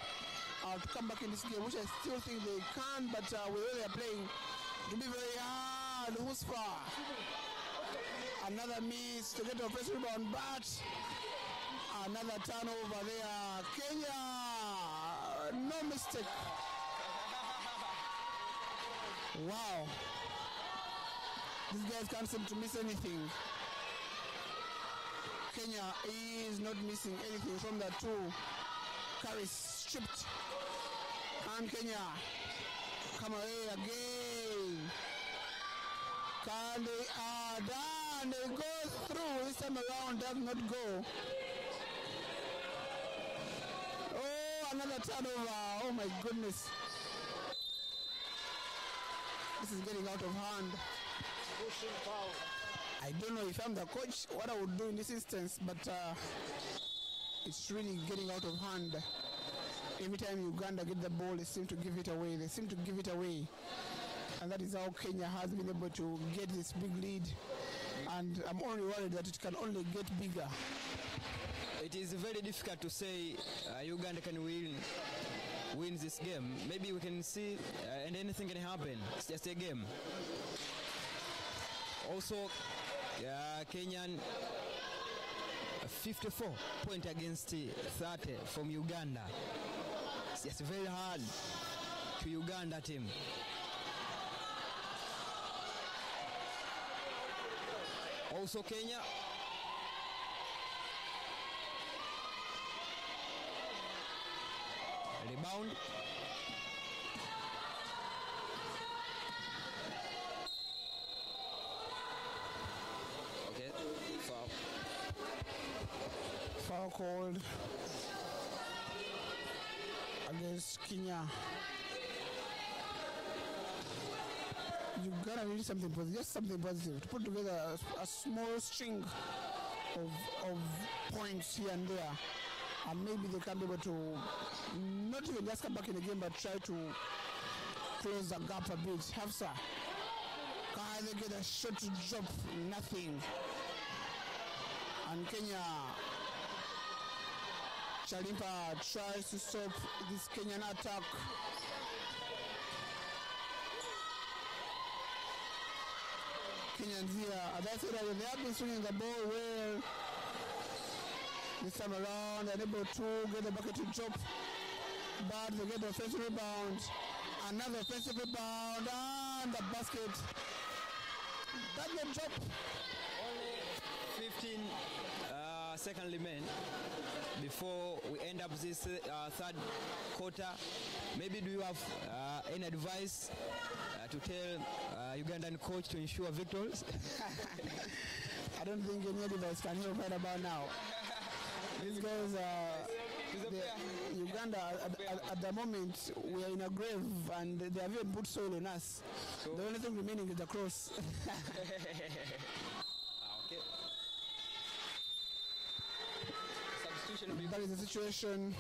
to come back in this game, which I still think they can, but with where they are playing, to be very hard. Who's far? Another miss to get the first rebound, but another turnover there. Kenya, no mistake. Wow. These guys can't seem to miss anything. Kenya is not missing anything from the two carries stripped. And Kenya come away again. Can they are done? They go through. This time around does not go. Oh, another turnover. Oh my goodness. This is getting out of hand. I don't know if I'm the coach what I would do in this instance, but it's really getting out of hand. Every time Uganda get the ball, they seem to give it away. They seem to give it away. And that is how Kenya has been able to get this big lead. And I'm only worried that it can only get bigger. It is very difficult to say Uganda can win this game. Maybe we can see and anything can happen. It's just a game. Also, Kenyan 54 point against 30 from Uganda. It's just very hard to Uganda team. Also Kenya. Rebound. Okay, foul. Foul called against Kenya. You gotta need something positive, just something positive to put together a small string of points here and there, and maybe they can be able to not even just come back in the game, but try to close the gap a bit. Hafsa, can they get a shot to drop? Nothing. And Kenya, Chalimpa tries to stop this Kenyan attack. Kenyans here, as I said earlier, they have been swinging the ball well. This time around, they're able to get the bucket to drop, but they get the offensive rebound. Another offensive rebound, and the basket. That's the drop. Only 15 seconds remain before we end up this third quarter. Maybe do you have any advice to tell Ugandan coach to ensure victories? I don't think any advice can help right about now. These guys Uganda at the moment, we are in a grave and they have even put soil on us. So the only thing remaining is the cross. Okay. Substitution. That is the situation.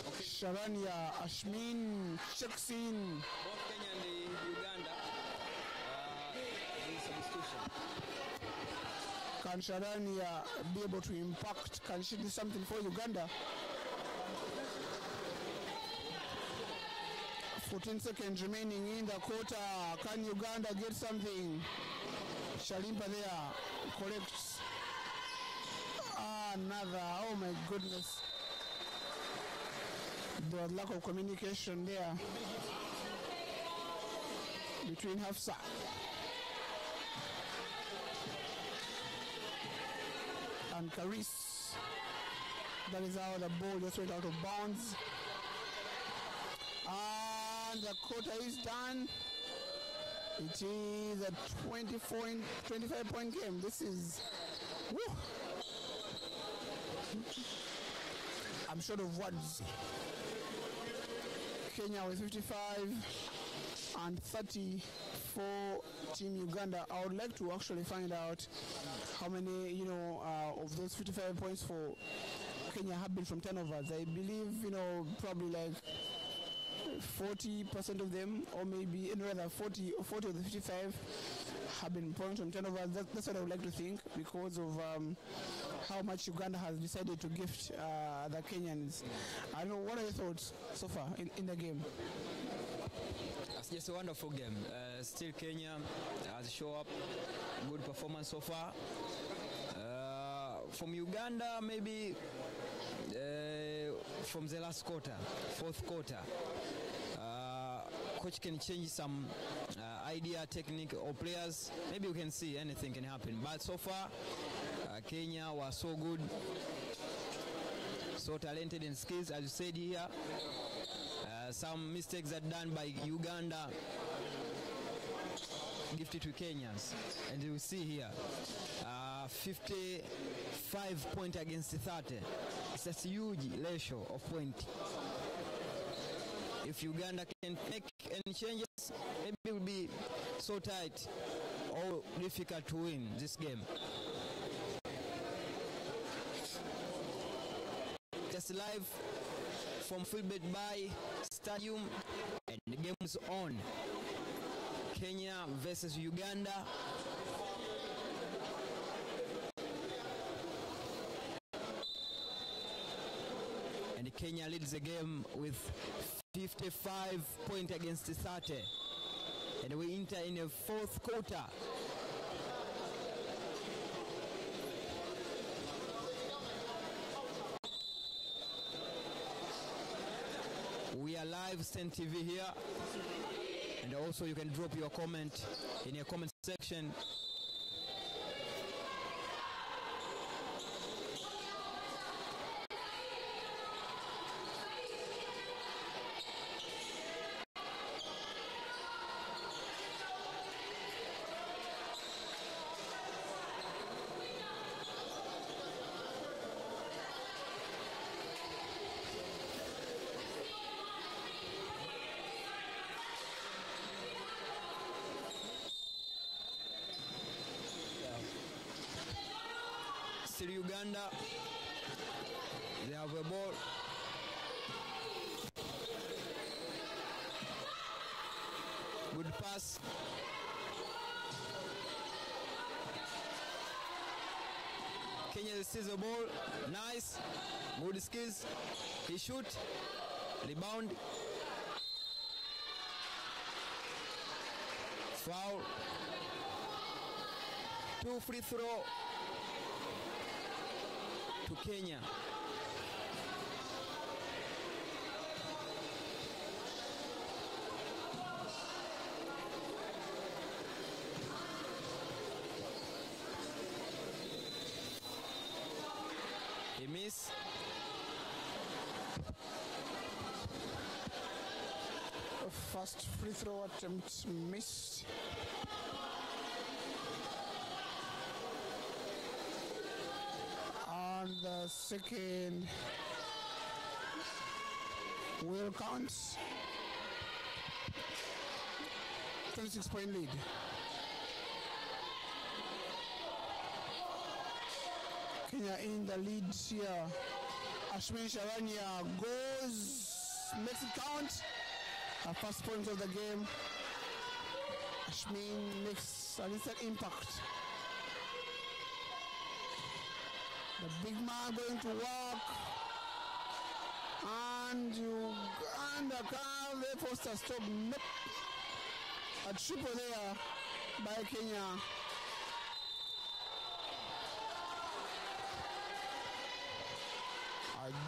Okay. Sharania Ashmin checks in. Both Kenya and Uganda in substitution. Can Sharania be able to impact? Can she do something for Uganda? 14 seconds remaining in the quarter. Can Uganda get something? Shalimpa there collects another. Oh my goodness. There was lack of communication there between Hafsa and Karis. That is how the ball just went out of bounds. And the quarter is done. It is a 25-point game. This is, woo. I'm short of words. Kenya with 55 and 30 for Team Uganda. I would like to actually find out how many, of those 55 points for Kenya have been from turnovers. I believe, probably like 40% of them, or maybe rather 40 of the 55 have been points from turnovers. That's what I would like to think, because of how much Uganda has decided to gift the Kenyans. I don't know, what are your thoughts so far in the game? It's just a wonderful game. Still Kenya has shown up good performance so far. From Uganda, maybe from the last quarter, fourth quarter, coach can change some idea, technique, or players. Maybe we can see anything can happen. But so far, Kenya was so good, so talented in skills, as you said here. Some mistakes are done by Uganda, gifted to Kenyans, and you see here 55 points against 30. It's a huge ratio of points. If Uganda can make any changes, maybe it will be so tight or difficult to win this game. Just live from Filbert Bayi Stadium, and the game is on. Kenya versus Uganda. And Kenya leads the game with 55 points against 30. And we enter in a fourth quarter. We are live, Stand TV here. And also you can drop your comment in your comment section. Still Uganda, they have a ball. Good pass. Kenya sees the ball. Nice. Good skills. He shoot. Rebound. Foul. 2 free throw to Kenya. He missed. First free throw attempt missed. And the second will count. 26-point lead. Kenya in the lead here. Ashmin Sharanya goes, makes it count. Her first point of the game. Ashmin makes an instant impact. The big man going to work. And the car, the poster stop. Nope. A triple there by Kenya.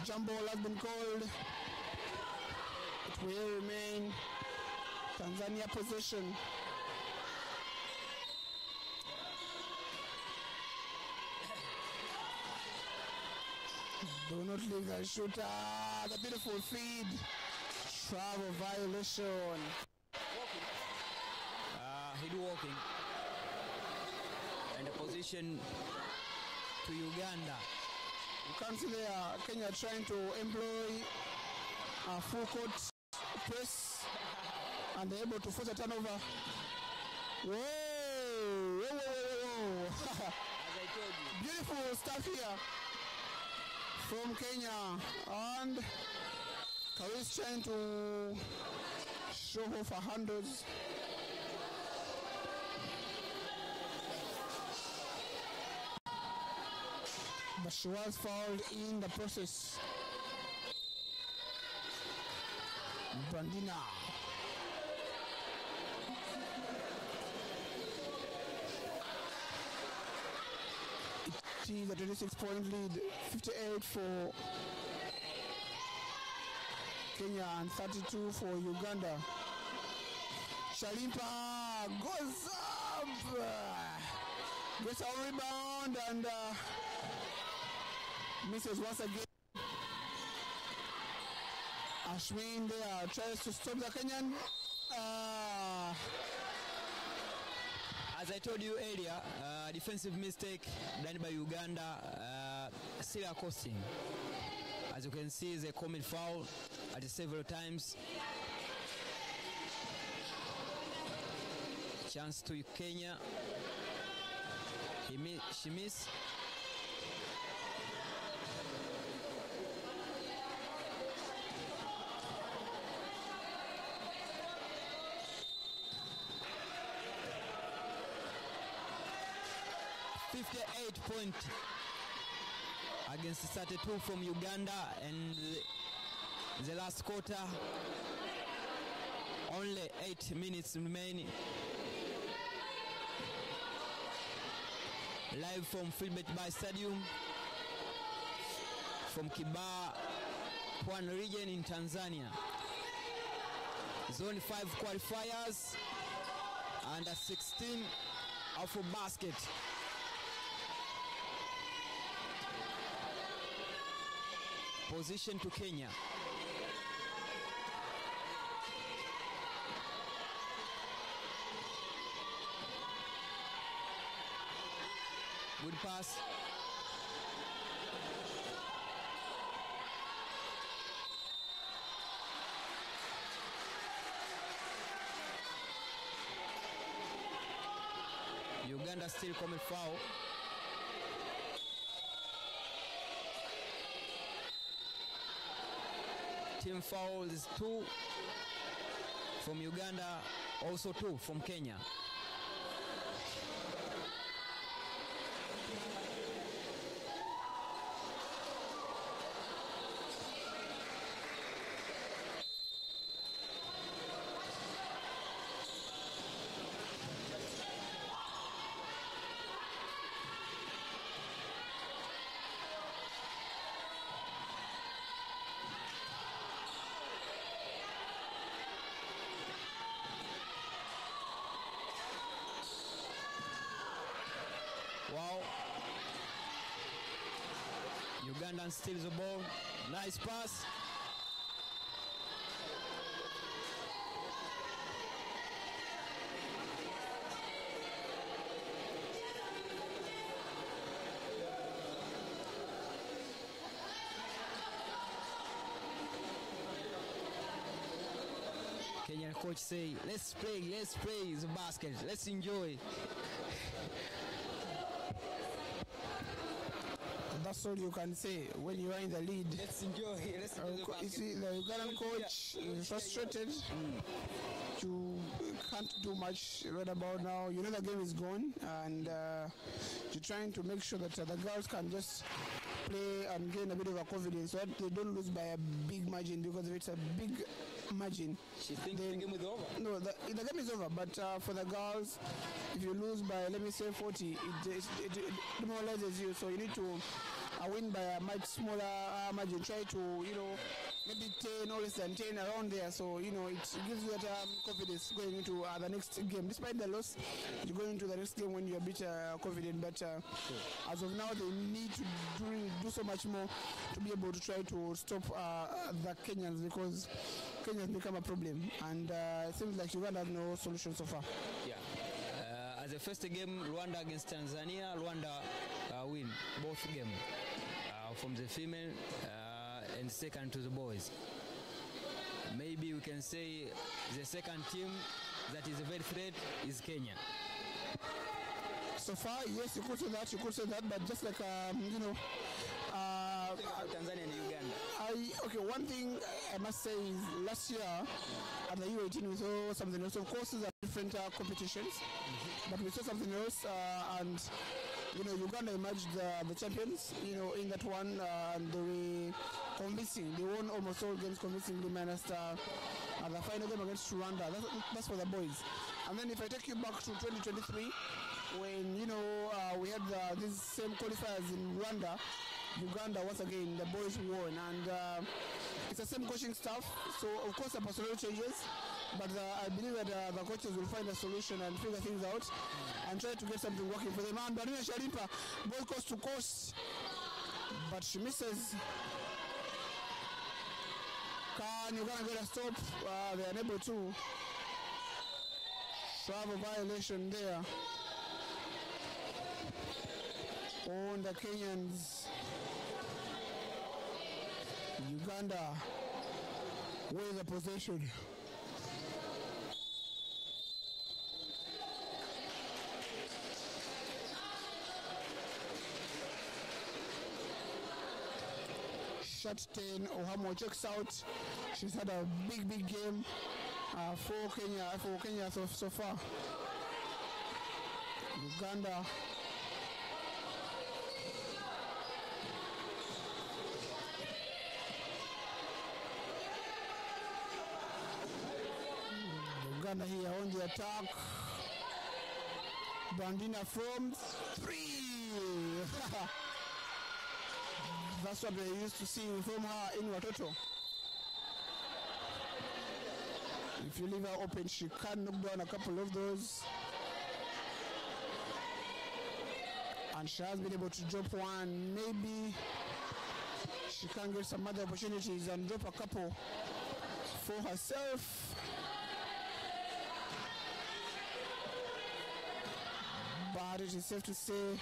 Jump ball has been called. It will remain Tanzania possession. Do not leave the shooter. The beautiful feed. Travel violation. He do walking. And the position to Uganda. You can see there Kenya trying to employ a full court press and they're able to force a turnover. Whoa! Whoa, whoa, whoa, whoa. As I told you. Beautiful stuff here from Kenya, and Kawis trying to show off her handles. But she was fouled in the process. Brandina. It is a 26-point lead, 58 for Kenya and 32 for Uganda. Shalimpa goes up, gets a rebound and misses once again. Ashwin there tries to stop the Kenyan. As I told you earlier, defensive mistake done by Uganda, still are costing. As you can see, they commit foul at several times. Chance to Kenya. She missed. .8 against 32 from Uganda, and the last quarter, only 8 minutes remaining. Live from Filbert Bayi Stadium, from Kibaha, Pwani region in Tanzania. Zone 5 qualifiers, under 16 Afro basket. Position to Kenya. Good pass. Uganda still commit foul. Team fouls 2 from Uganda, also 2 from Kenya. Wow. Ugandan steals the ball. Nice pass. Kenyan coach say, let's play the basket, let's enjoy. That's all you can say when you are in the lead. Let's enjoy the basket. You see, the Ugandan coach is frustrated. You can't do much right about now. You know the game is gone, and you're trying to make sure that the girls can just play and gain a bit of a confidence so that they don't lose by a big margin, because if it's a big margin, She thinks the game is over. no, the game is over. But for the girls, if you lose by, let me say, 40, it demoralizes you. So you need to win by a much smaller margin, try to, maybe 10 or less than 10 around there. So, it gives you that confidence going into the next game. Despite the loss, you go into the next game when you're a bit confident. But as of now, they need to do so much more to be able to try to stop the Kenyans, because Kenyans become a problem. And it seems like Uganda has no solution so far. Yeah. As the first game, Rwanda against Tanzania, Rwanda win both games from the female and second to the boys. Maybe we can say the second team that is a very threat is Kenya. So far, yes, you could say that, but just like, Tanzania and Uganda. One thing I must say is last year at the U18 we saw something else. Of course, these are different competitions, but we saw something else, and Uganda emerged the champions. In that one, and they were convincing. They won almost all games convincingly, minus the final game against Rwanda. That's for the boys. And then if I take you back to 2023, when we had these same qualifiers in Rwanda, Uganda once again the boys won, and it's the same coaching staff. So of course the personnel changes, but I believe that the coaches will find a solution and figure things out and try to get something working for them. And Barina Shalimpa, ball coast to coast, but she misses. Can Uganda get a stop? They are unable to. Travel violation there on the Kenyans. Uganda with the possession. Shot 10, Ohamo checks out. She's had a big game for Kenya so far. Uganda here on the attack. Brandina from 3. That's what we're used to seeing from her in Watoto. If you leave her open, she can knock down a couple of those. And she has been able to drop one. Maybe she can get some other opportunities and drop a couple for herself. But it is safe to say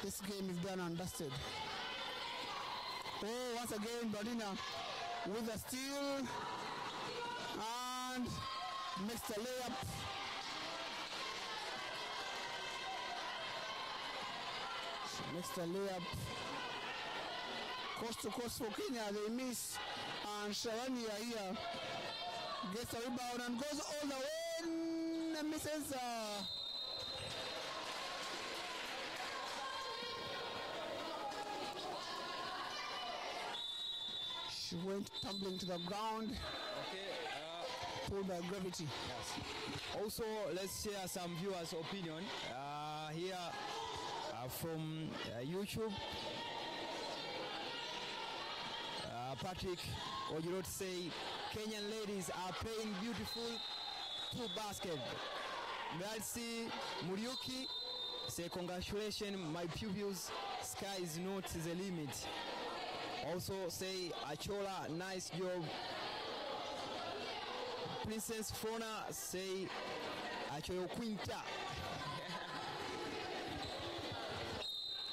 this game is done and dusted. Oh, once again, Badina with a steal and makes the layup. She makes the layup. Coast to coast for Kenya, they miss. And Sharania here gets a rebound and goes all the way and misses. She went tumbling to the ground. Okay. Pulled by gravity. Yes. Also, let's share some viewers' opinion here from YouTube. Patrick Ojirot say Kenyan ladies are playing beautiful to basket. Mercy Muriuki say congratulations, my pupils. Sky is not the limit. Also say Achola, nice job. Princess Fona say Achola Quinta.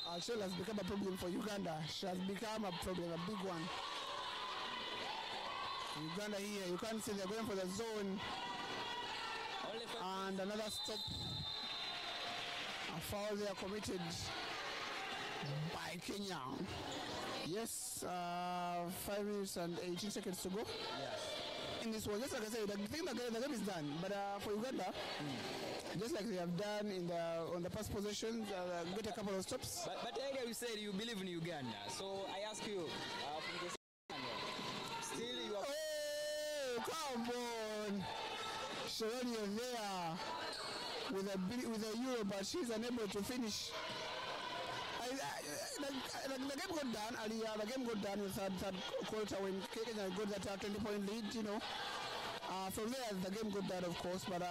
Achola has become a problem for Uganda. She has become a problem, a big one. Uganda here, you can't see they're going for the zone. And another stop. A foul they are committed by Kenya. Yes, 5 minutes and 18 seconds to go. Yes. In this one, just like I said, the game is done. But for Uganda, just like they have done on the past possessions, get a couple of stops. But earlier you said you believe in Uganda. So I ask you, from the still you are... Oh, come on! Sharonia there with a Euro, but she's unable to finish. the game got done earlier. The game got done in the third quarter when Kenya got that 20-point lead. From there the game got done, of course. But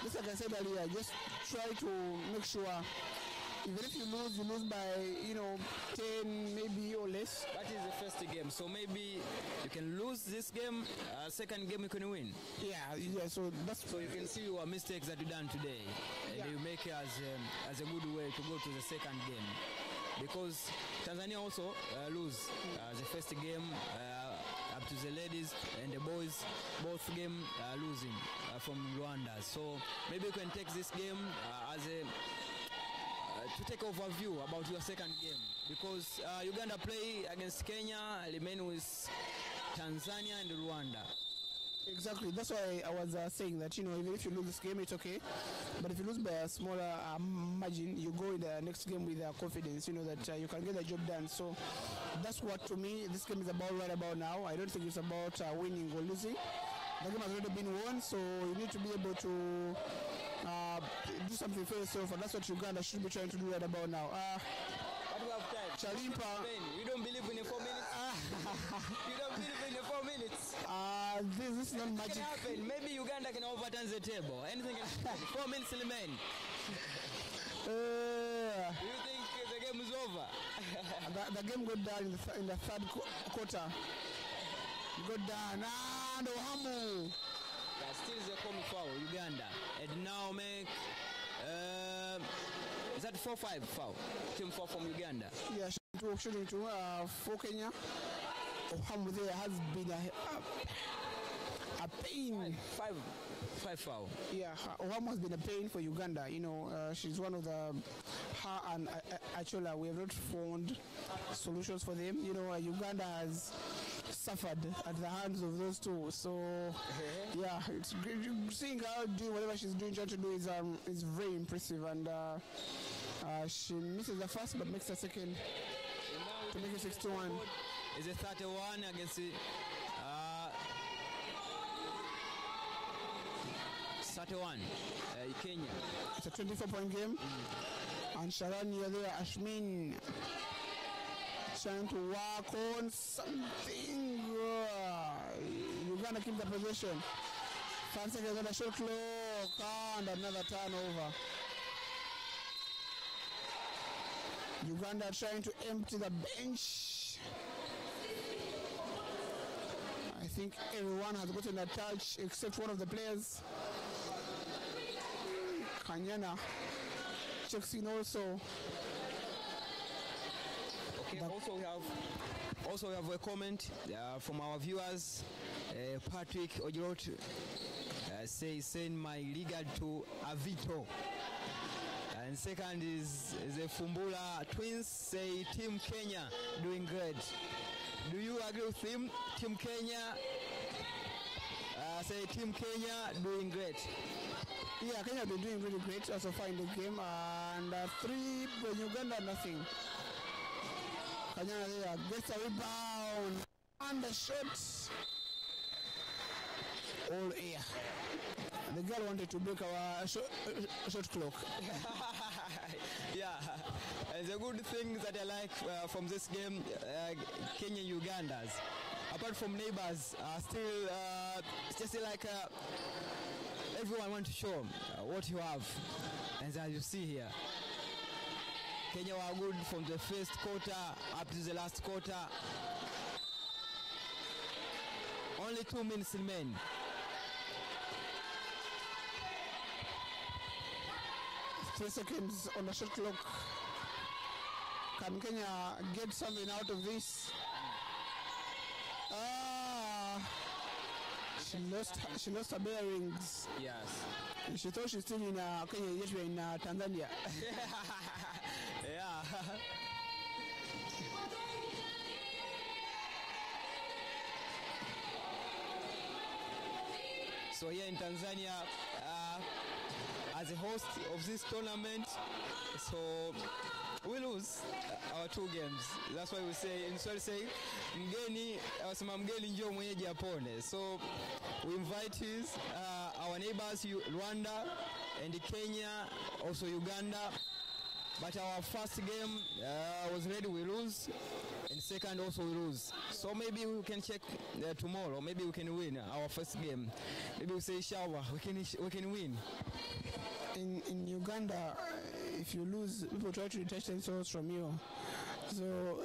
just like I said earlier, just try to make sure. Even if you lose by 10 maybe or less. That is the first game, so maybe you can lose this game. Second game you can win. Yeah. So you can see your mistakes that you done today, and you make it as a good way to go to the second game. Because Tanzania also lose the first game up to the ladies and the boys, both game losing from Rwanda. So maybe you can take this game as a to take overview about your second game, because Uganda play against Kenya, remain with Tanzania and Rwanda. Exactly. That's why I was saying that even if you lose this game, it's okay. But if you lose by a smaller margin, you go in the next game with confidence. That you can get the job done. So that's what to me this game is about right about now. I don't think it's about winning or losing. The game has already been won, so you need to be able to do something for yourself, and that's what Uganda should be trying to do right about now. What do you have time? Chalimpa. You don't believe in the 4 minutes? You don't believe in the 4 minutes? This is not magic. Can happen. Maybe Uganda can overturn the table. Anything can happen. 4 minutes remain. Do you think the game is over? The game got down in the third quarter. Got down. No Hamu. Still is a common foul, Uganda. And now make is that 4-5 foul? Team 4 from Uganda. Yeah, shooting to for Kenya. Ohamu there has been a pain. Five foul. Yeah, Ohamu has been a pain for Uganda. She's one of the her and Achola. We have not found solutions for them. Uganda has suffered at the hands of those two. So yeah, it's great. Seeing her doing whatever she's doing, trying to do is very impressive. And she misses the first but makes the second to make it 61. Is it 31 against the 31 Kenya? It's a 24-point game. And Sharon, you're there, Ashmin, trying to work on something. Uganda keep the possession. 5 seconds on the shot clock, and another turnover. Uganda trying to empty the bench. I think everyone has gotten a touch except one of the players. Kanyana checks in also. Okay, also we have a comment from our viewers. Patrick Ojirot send my regard to Avito. And second is the Fumbula twins say Team Kenya doing great. Do you agree with him? Team Kenya say Team Kenya doing great. Yeah, Kenya have been doing really great so far in the game, and 3 for Uganda, nothing. Kenya there gets a rebound and the shot all air. The girl wanted to break our shot clock. Yeah, and the good thing that I like from this game, Kenya Ugandas, apart from neighbors, still just like everyone want to show what you have, and as you see here, Kenya were good from the first quarter up to the last quarter. Only 2 minutes remain. Three seconds on the shot clock. Can Kenya get something out of this? She lost her bearings. Yes. She thought she's still in Kenya, yet we're in Tanzania. Yeah. So here in Tanzania, as a host of this tournament, so we lose our 2 games. That's why we say, in Swahili say, mgeni wasema mgeni njoo mwenyeji apone. So we invite our neighbors, Rwanda and Kenya, also Uganda, but our first game was ready, we lose, and second also we lose. So maybe we can check tomorrow. Maybe we can win our first game. Maybe we say inshallah we can win. In Uganda, if you lose, people try to detach themselves from you. So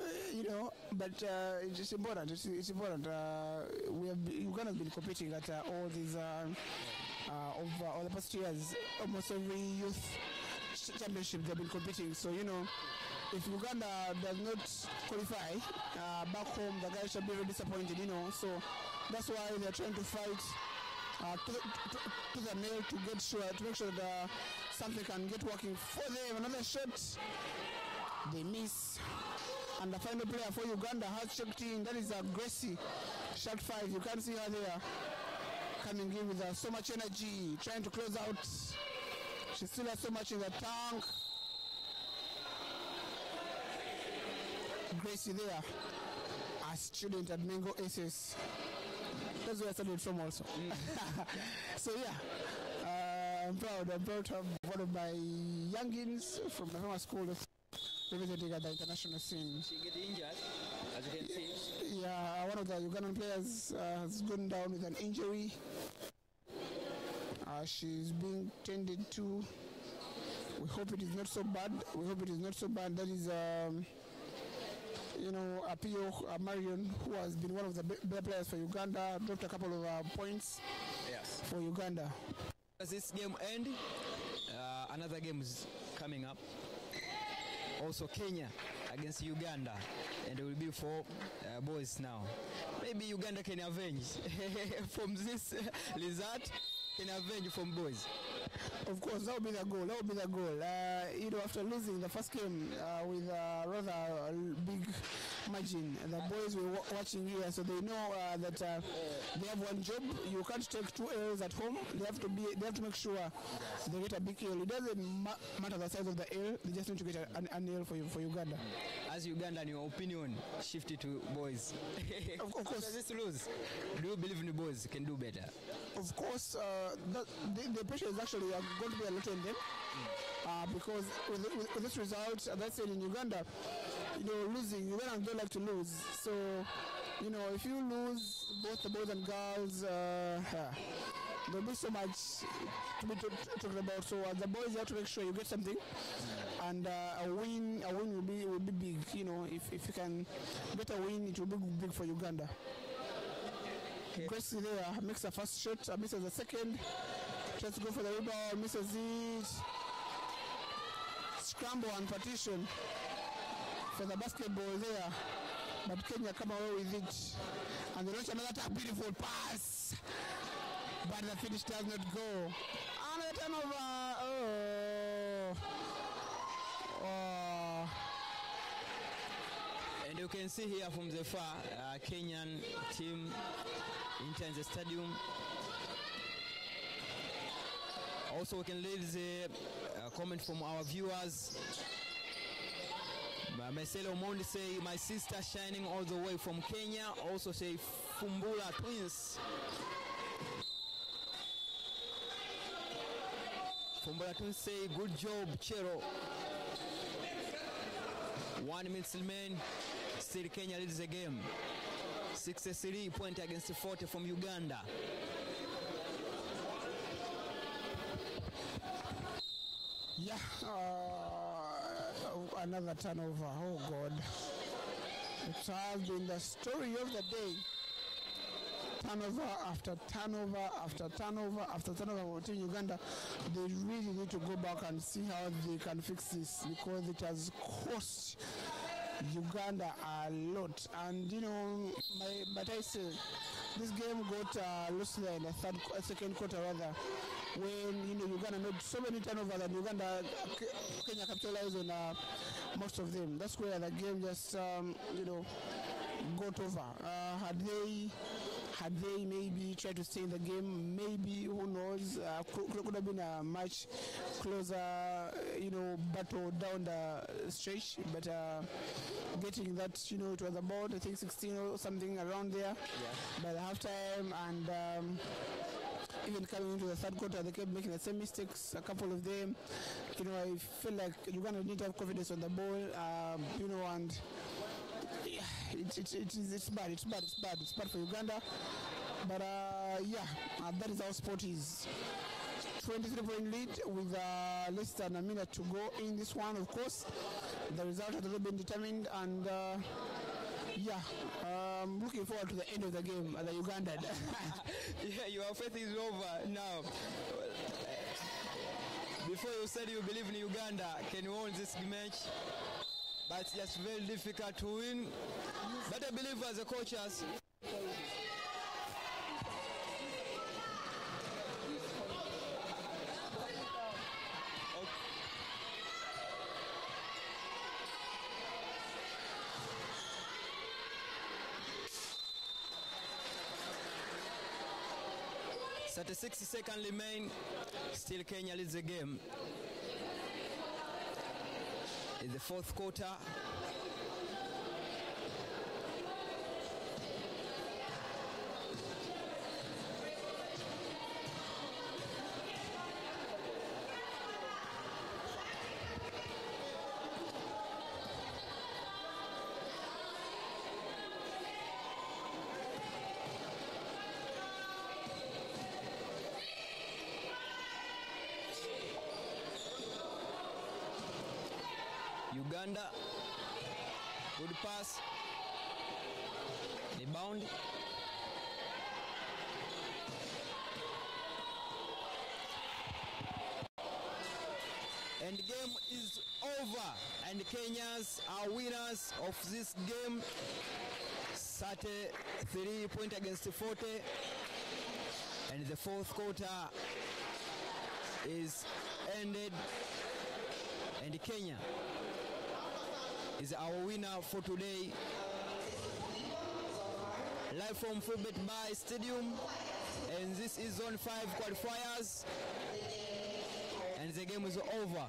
but it's important. It's important. Uganda has been competing at all these over all the past years. Almost every youth championship they've been competing. So if Uganda does not qualify back home, the guys should be very disappointed. So that's why they're trying to fight to the nail to make sure that something can get working for them. Another shot, they miss. And the final player for Uganda has checked in. That is Gracie, shot 5. You can see her there coming in with so much energy, trying to close out. She still has so much in the tank. Gracie there, a student at Mango SS. That's where I studied from also. So I'm proud to have one of my youngins from the former school representing at the international scene. She get injured, as you can see. Yeah, one of the Ugandan players has gone down with an injury. She's being tended to. We hope it is not so bad. That is, Apio Marion, who has been one of the better players for Uganda, dropped a couple of points for Uganda. As this game end, another game is coming up. Also Kenya against Uganda, and it will be for boys now. Maybe Uganda can avenge from this result, can avenge from boys. Of course, that would be the goal. After losing the first game with a rather big margin, the boys were watching here, so they know that they have one job. You can't take 2 L's at home. They have to make sure they get a big L. It doesn't matter the size of the L. They just need to get an L for Uganda. As Uganda, in your opinion, shifted to boys. Of course. After this lose, do you believe the boys can do better? Of course, the pressure is actually going to be a lot on them because with this result, as I said, in Uganda, losing, Ugandans don't like to lose. So, if you lose both the boys and girls, there'll be so much to be talking about. So the boys have to make sure you get something, and a win will be big. If you can get a win, it will be big for Uganda. Okay. Gracie there makes a first shot, misses the second, tries to go for the rebound, misses it. Scramble and partition for the basketball there, but Kenya come away with it, and they launch another beautiful pass, but the finish does not go. Another turnover. And you can see here from the far Kenyan team entering the stadium. Also, we can read the comment from our viewers. Marcelo Mondi say, my sister shining all the way from Kenya. Also say, Fumbula twins. Fumbula twins say, good job, Chero. 1 minute remain. Still Kenya leads the game. 63 points against 40 from Uganda. Yeah, another turnover. Oh God, it has been the story of the day. Turnover after turnover after turnover after turnover. Team Uganda, they really need to go back and see how they can fix this, because it has cost Uganda a lot. And but I say this game got lost there in the second quarter rather, when Uganda made so many turnovers and Kenya capitalized on most of them. That's where the game just got over. Had they had they maybe tried to stay in the game, maybe, who knows, could have been a much closer, battle down the stretch. But getting that, it was about, I think, 16 or something around there by the halftime, and even coming into the third quarter, they kept making the same mistakes, a couple of them. I feel like Uganda need to have confidence on the ball, and it's bad for Uganda. But that is how sport is. 23-point lead with less than a minute to go in this one, of course. The result has already been determined, and looking forward to the end of the game, the Ugandan. Yeah, your faith is over now. Before you said you believe in Uganda, can you win this match? But it's just very difficult to win. But I believe as a coaches. At 60 seconds remain, still Kenya leads the game. In the fourth quarter, Uganda, good pass, rebound, and game is over, and Kenyans are winners of this game. 33 points against 40, and the fourth quarter is ended, and Kenya is our winner for today. Live from Filbert Bayi Stadium, and this is Zone 5 qualifiers, and the game is over.